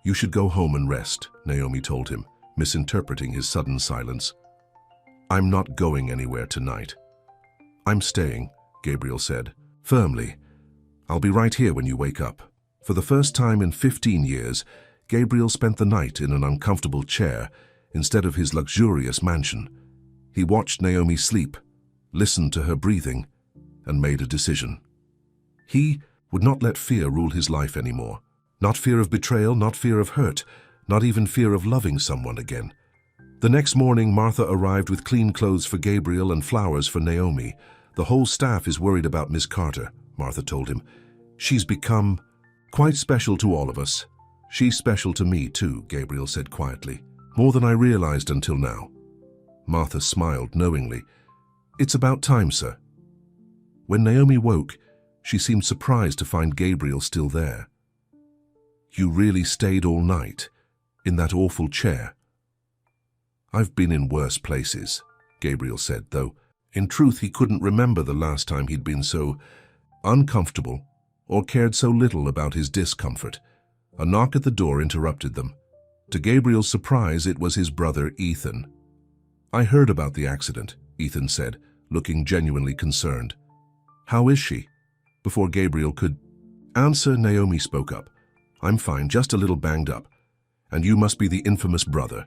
"You should go home and rest," Naomi told him, misinterpreting his sudden silence. "I'm not going anywhere tonight." "I'm staying," Gabriel said, firmly. "I'll be right here when you wake up." For the first time in 15 years, Gabriel spent the night in an uncomfortable chair instead of his luxurious mansion. He watched Naomi sleep, listened to her breathing, and made a decision. He would not let fear rule his life anymore. Not fear of betrayal, not fear of hurt, not even fear of loving someone again. The next morning, Martha arrived with clean clothes for Gabriel and flowers for Naomi. "The whole staff is worried about Miss Carter," Martha told him. "She's become quite special to all of us." "She's special to me too," Gabriel said quietly. "More than I realized until now." Martha smiled knowingly. "It's about time, sir." When Naomi woke, she seemed surprised to find Gabriel still there. "You really stayed all night? In that awful chair?" "I've been in worse places," Gabriel said, though in truth he couldn't remember the last time he'd been so uncomfortable or cared so little about his discomfort. A knock at the door interrupted them. To Gabriel's surprise, it was his brother Ethan. "I heard about the accident," Ethan said, looking genuinely concerned. "How is she?" Before Gabriel could answer, Naomi spoke up. "I'm fine, just a little banged up. And you must be the infamous brother."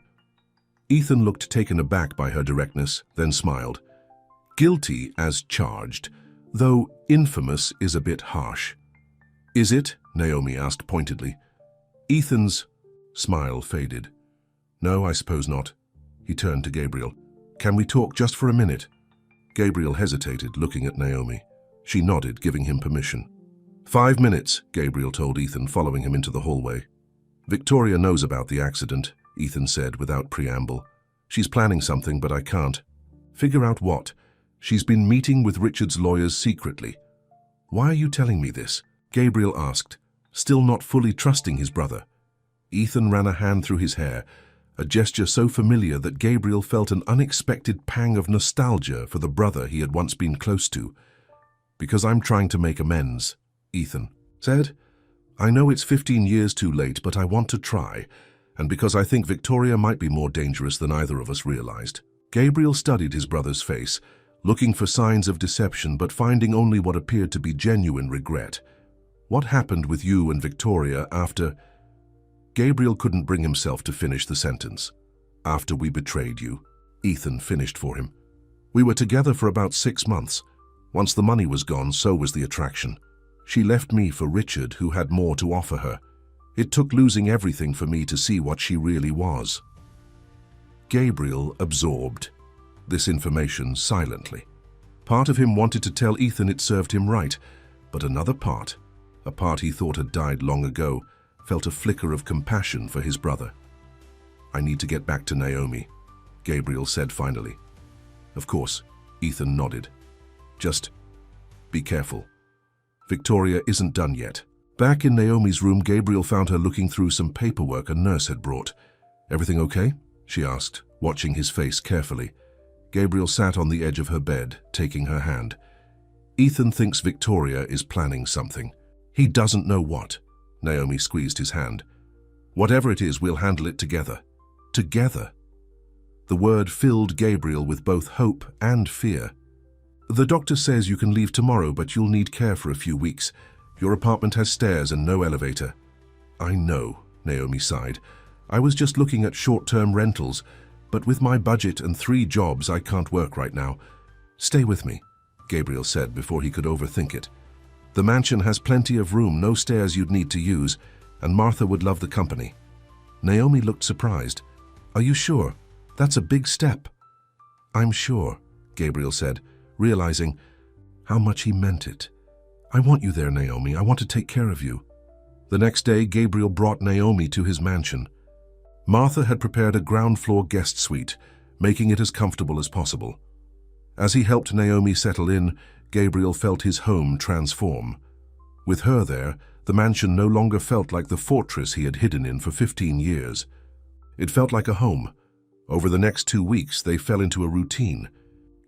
Ethan looked taken aback by her directness, then smiled. "Guilty as charged, though infamous is a bit harsh." "Is it?" Naomi asked pointedly. Ethan's smile faded. "No, I suppose not." He turned to Gabriel. "Can we talk just for a minute?" Gabriel hesitated, looking at Naomi. She nodded, giving him permission. "5 minutes," Gabriel told Ethan, following him into the hallway. "Victoria knows about the accident," Ethan said without preamble. "She's planning something, but I can't." "Figure out what?" "She's been meeting with Richard's lawyers secretly." "Why are you telling me this?" Gabriel asked, still not fully trusting his brother. Ethan ran a hand through his hair, a gesture so familiar that Gabriel felt an unexpected pang of nostalgia for the brother he had once been close to. "Because I'm trying to make amends," Ethan said. "I know it's 15 years too late, but I want to try, and because I think Victoria might be more dangerous than either of us realized." Gabriel studied his brother's face, looking for signs of deception but finding only what appeared to be genuine regret. "What happened with you and Victoria after—" Gabriel couldn't bring himself to finish the sentence. "After we betrayed you," Ethan finished for him. "We were together for about 6 months. Once the money was gone, so was the attraction. She left me for Richard, who had more to offer her. It took losing everything for me to see what she really was." Gabriel absorbed this information silently. Part of him wanted to tell Ethan it served him right, but another part, a part he thought had died long ago, felt a flicker of compassion for his brother. "I need to get back to Naomi," Gabriel said finally. "Of course," Ethan nodded. "Just be careful. Victoria isn't done yet." Back in Naomi's room, Gabriel found her looking through some paperwork a nurse had brought. "Everything okay?" she asked, watching his face carefully. Gabriel sat on the edge of her bed, taking her hand. "Ethan thinks Victoria is planning something. He doesn't know what." Naomi squeezed his hand. "Whatever it is, we'll handle it together." Together. The word filled Gabriel with both hope and fear. The doctor says you can leave tomorrow, but you'll need care for a few weeks. Your apartment has stairs and no elevator. I know, Naomi sighed. I was just looking at short-term rentals, but with my budget and 3 jobs, I can't work right now. Stay with me, Gabriel said before he could overthink it. The mansion has plenty of room, no stairs you'd need to use, and Martha would love the company. Naomi looked surprised. Are you sure? That's a big step. I'm sure, Gabriel said, realizing how much he meant it. I want you there, Naomi. I want to take care of you. The next day, Gabriel brought Naomi to his mansion. Martha had prepared a ground-floor guest suite, making it as comfortable as possible. As he helped Naomi settle in, Gabriel felt his home transform. With her there, the mansion no longer felt like the fortress he had hidden in for 15 years. It felt like a home. Over the next 2 weeks, they fell into a routine.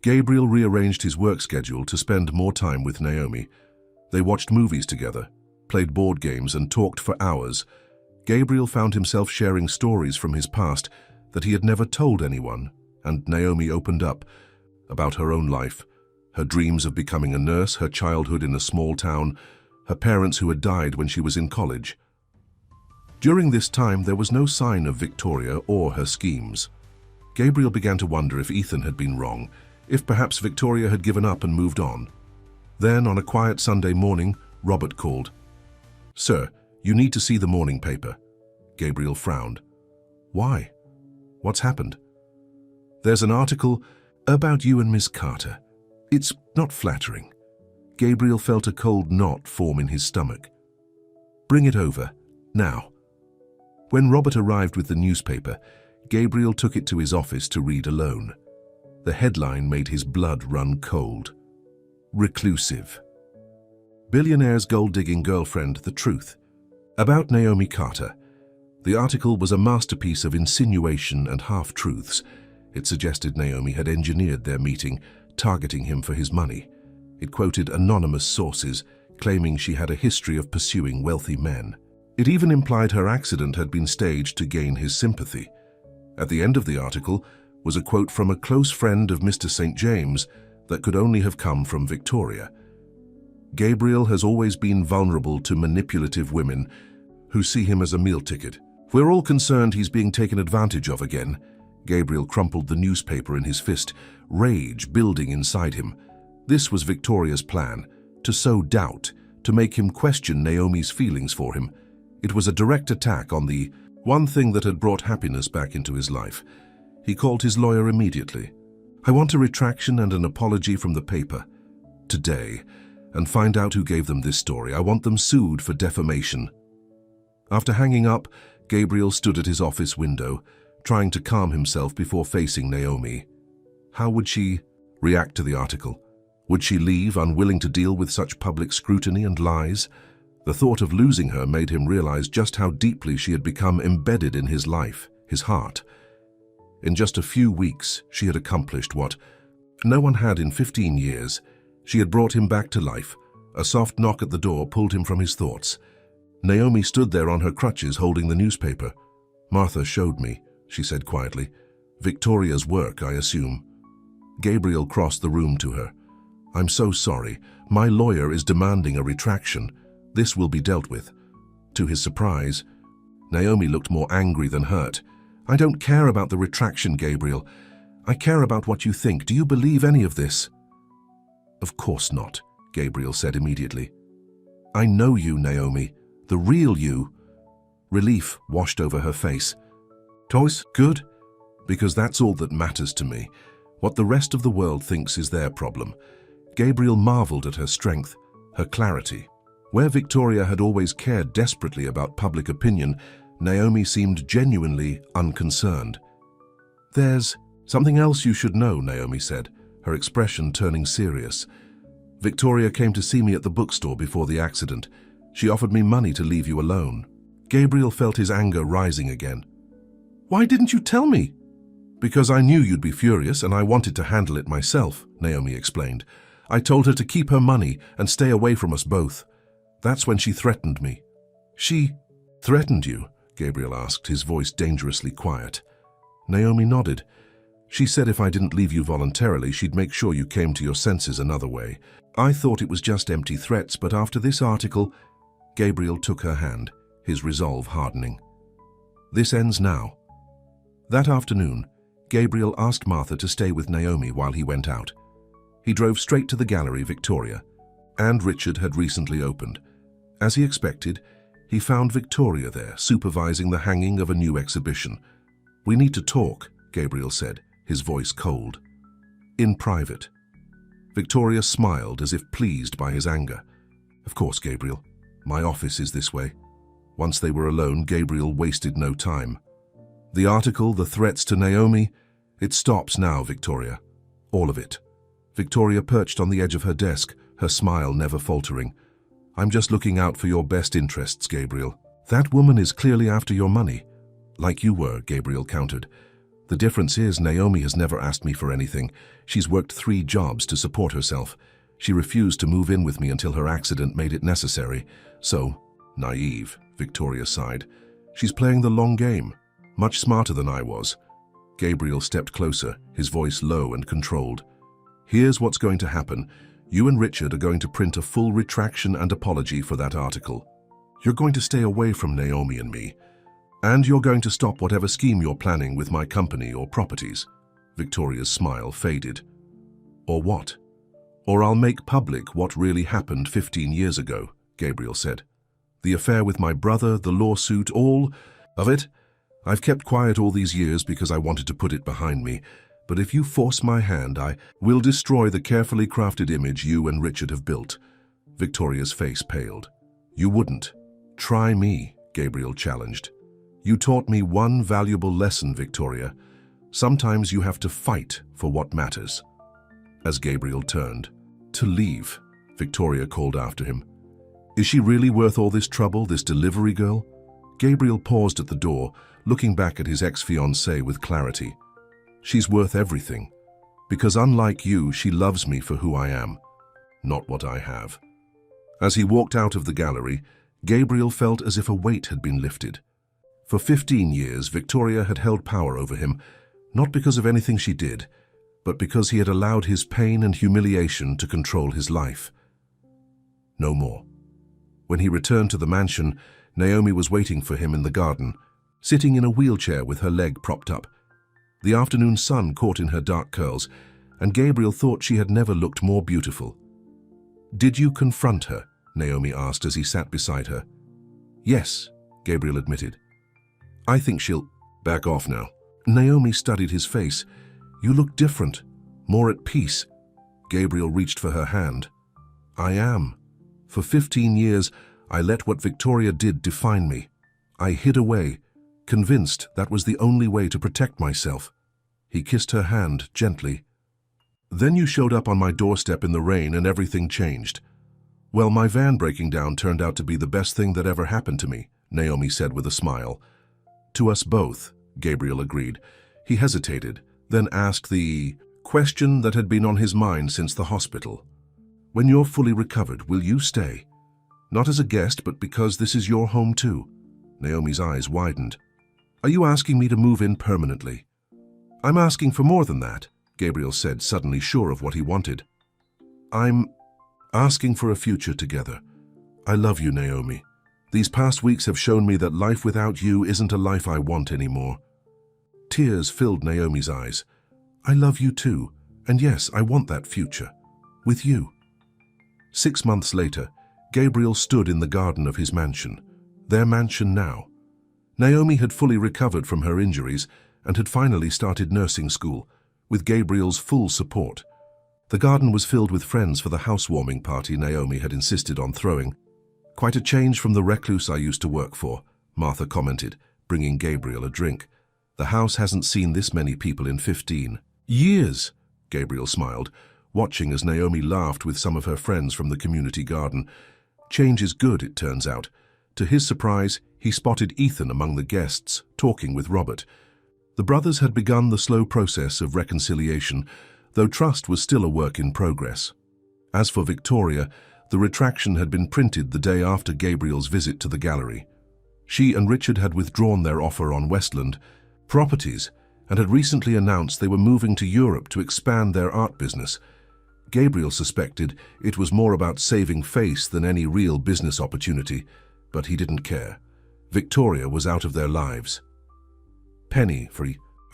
Gabriel rearranged his work schedule to spend more time with Naomi. They watched movies together, played board games, and talked for hours. Gabriel found himself sharing stories from his past that he had never told anyone, and Naomi opened up about her own life, her dreams of becoming a nurse, her childhood in a small town, her parents who had died when she was in college. During this time, there was no sign of Victoria or her schemes. Gabriel began to wonder if Ethan had been wrong, if perhaps Victoria had given up and moved on. Then, on a quiet Sunday morning, Robert called. "Sir, you need to see the morning paper." Gabriel frowned. "Why? What's happened?" "There's an article about you and Miss Carter. It's not flattering." Gabriel felt a cold knot form in his stomach. "Bring it over, now." When Robert arrived with the newspaper, Gabriel took it to his office to read alone. The headline made his blood run cold. Reclusive. Billionaire's gold-digging girlfriend, the truth. About Naomi Carter. The article was a masterpiece of insinuation and half-truths. It suggested Naomi had engineered their meeting, targeting him for his money. It quoted anonymous sources, claiming she had a history of pursuing wealthy men. It even implied her accident had been staged to gain his sympathy. At the end of the article was a quote from a close friend of Mr. St. James that could only have come from Victoria. Gabriel has always been vulnerable to manipulative women who see him as a meal ticket. We're all concerned he's being taken advantage of again. Gabriel crumpled the newspaper in his fist, rage building inside him. This was Victoria's plan, to sow doubt, to make him question Naomi's feelings for him. It was a direct attack on the one thing that had brought happiness back into his life. He called his lawyer immediately. "I want a retraction and an apology from the paper. Today. And find out who gave them this story. I want them sued for defamation." After hanging up, Gabriel stood at his office window, trying to calm himself before facing Naomi. How would she react to the article? Would she leave, unwilling to deal with such public scrutiny and lies? The thought of losing her made him realize just how deeply she had become embedded in his life, his heart. In just a few weeks, she had accomplished what no one had in 15 years. She had brought him back to life. A soft knock at the door pulled him from his thoughts. Naomi stood there on her crutches holding the newspaper. "Martha showed me," she said quietly. "Victoria's work, I assume." Gabriel crossed the room to her. "I'm so sorry. My lawyer is demanding a retraction. This will be dealt with." To his surprise, Naomi looked more angry than hurt. "I don't care about the retraction, Gabriel. I care about what you think. Do you believe any of this?" "Of course not," Gabriel said immediately. "I know you, Naomi. The real you." Relief washed over her face. "Toys, good? Because that's all that matters to me. What the rest of the world thinks is their problem." Gabriel marveled at her strength, her clarity. Where Victoria had always cared desperately about public opinion, Naomi seemed genuinely unconcerned. "There's something else you should know," Naomi said, her expression turning serious. "Victoria came to see me at the bookstore before the accident. She offered me money to leave you alone." Gabriel felt his anger rising again. "Why didn't you tell me?" "Because I knew you'd be furious and I wanted to handle it myself," Naomi explained. "I told her to keep her money and stay away from us both. That's when she threatened me." "She threatened you?" Gabriel asked, his voice dangerously quiet. Naomi nodded. She said if I didn't leave you voluntarily, she'd make sure you came to your senses another way. I thought it was just empty threats, but after this article..." Gabriel took her hand, his resolve hardening. "This ends now." That afternoon, Gabriel asked Martha to stay with Naomi while he went out. He drove straight to the gallery Victoria, and Richard had recently opened. As he expected, he found Victoria there, supervising the hanging of a new exhibition. "We need to talk," Gabriel said, his voice cold. "In private." Victoria smiled as if pleased by his anger. "Of course, Gabriel. My office is this way." Once they were alone, Gabriel wasted no time. "The article, the threats to Naomi, it stops now, Victoria. All of it." Victoria perched on the edge of her desk, her smile never faltering. "I'm just looking out for your best interests, Gabriel. That woman is clearly after your money." "Like you were," Gabriel countered. "The difference is Naomi has never asked me for anything. She's worked 3 jobs to support herself. She refused to move in with me until her accident made it necessary. So, naive," Victoria sighed. "She's playing the long game, much smarter than I was." Gabriel stepped closer, his voice low and controlled. "Here's what's going to happen. You and Richard are going to print a full retraction and apology for that article. You're going to stay away from Naomi and me. And you're going to stop whatever scheme you're planning with my company or properties." Victoria's smile faded. "Or what? Or I'll make public what really happened 15 years ago," Gabriel said. "The affair with my brother, the lawsuit, all of it. I've kept quiet all these years because I wanted to put it behind me. But if you force my hand, I will destroy the carefully crafted image you and Richard have built." Victoria's face paled. "You wouldn't. Try me," Gabriel challenged. "You taught me one valuable lesson, Victoria. Sometimes you have to fight for what matters." As Gabriel turned to leave, Victoria called after him. "Is she really worth all this trouble, this delivery girl?" Gabriel paused at the door, looking back at his ex-fiancée with clarity. "She's worth everything. Because unlike you, she loves me for who I am, not what I have." As he walked out of the gallery, Gabriel felt as if a weight had been lifted. For 15 years, Victoria had held power over him, not because of anything she did, but because he had allowed his pain and humiliation to control his life. No more. When he returned to the mansion, Naomi was waiting for him in the garden, sitting in a wheelchair with her leg propped up. The afternoon sun caught in her dark curls, and Gabriel thought she had never looked more beautiful. "Did you confront her?" Naomi asked as he sat beside her. "Yes," Gabriel admitted. "I think she'll..." "Back off now." Naomi studied his face. "You look different, more at peace." Gabriel reached for her hand. "I am. For 15 years, I let what Victoria did define me. I hid away, convinced that was the only way to protect myself." He kissed her hand gently. "Then you showed up on my doorstep in the rain and everything changed." "Well, my van breaking down turned out to be the best thing that ever happened to me," Naomi said with a smile. "To us both," Gabriel agreed. He hesitated, then asked the question that had been on his mind since the hospital. "When you're fully recovered, will you stay? Not as a guest, but because this is your home too." Naomi's eyes widened. "Are you asking me to move in permanently?" "I'm asking for more than that," Gabriel said, suddenly sure of what he wanted. "I'm asking for a future together. I love you, Naomi. These past weeks have shown me that life without you isn't a life I want anymore." Tears filled Naomi's eyes. "I love you too, and yes, I want that future. With you." 6 months later, Gabriel stood in the garden of his mansion. Their mansion now. Naomi had fully recovered from her injuries and had finally started nursing school, with Gabriel's full support. The garden was filled with friends for the housewarming party Naomi had insisted on throwing. "Quite a change from the recluse I used to work for," Martha commented, bringing Gabriel a drink. "The house hasn't seen this many people in 15 years." Gabriel smiled, watching as Naomi laughed with some of her friends from the community garden. Change is good, it turns out. To his surprise, he spotted Ethan among the guests, talking with Robert. The brothers had begun the slow process of reconciliation, though trust was still a work in progress. As for Victoria, the retraction had been printed the day after Gabriel's visit to the gallery. She and Richard had withdrawn their offer on Westland properties, and had recently announced they were moving to Europe to expand their art business. Gabriel suspected it was more about saving face than any real business opportunity, but he didn't care. Victoria was out of their lives. "Penny,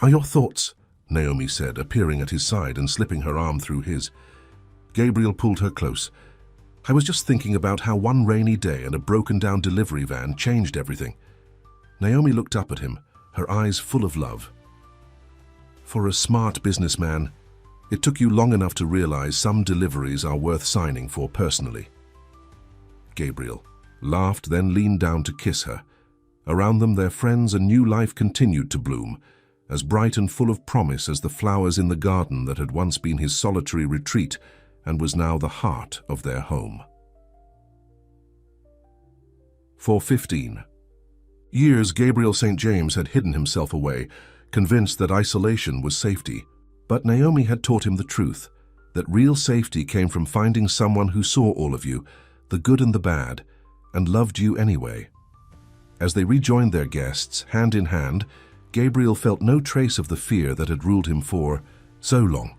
are your thoughts?" Naomi said, appearing at his side and slipping her arm through his. Gabriel pulled her close. "I was just thinking about how one rainy day and a broken-down delivery van changed everything." Naomi looked up at him, her eyes full of love. "For a smart businessman, it took you long enough to realize some deliveries are worth signing for personally." Gabriel laughed, then leaned down to kiss her. Around them, their friends, a new life continued to bloom, as bright and full of promise as the flowers in the garden that had once been his solitary retreat and was now the heart of their home. For 15 years, Gabriel St. James had hidden himself away, convinced that isolation was safety. But Naomi had taught him the truth, that real safety came from finding someone who saw all of you, the good and the bad, and loved you anyway. As they rejoined their guests, hand in hand, Gabriel felt no trace of the fear that had ruled him for so long.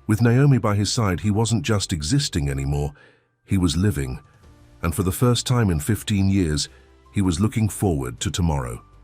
With Naomi by his side, he wasn't just existing anymore, he was living, and for the first time in 15 years, he was looking forward to tomorrow.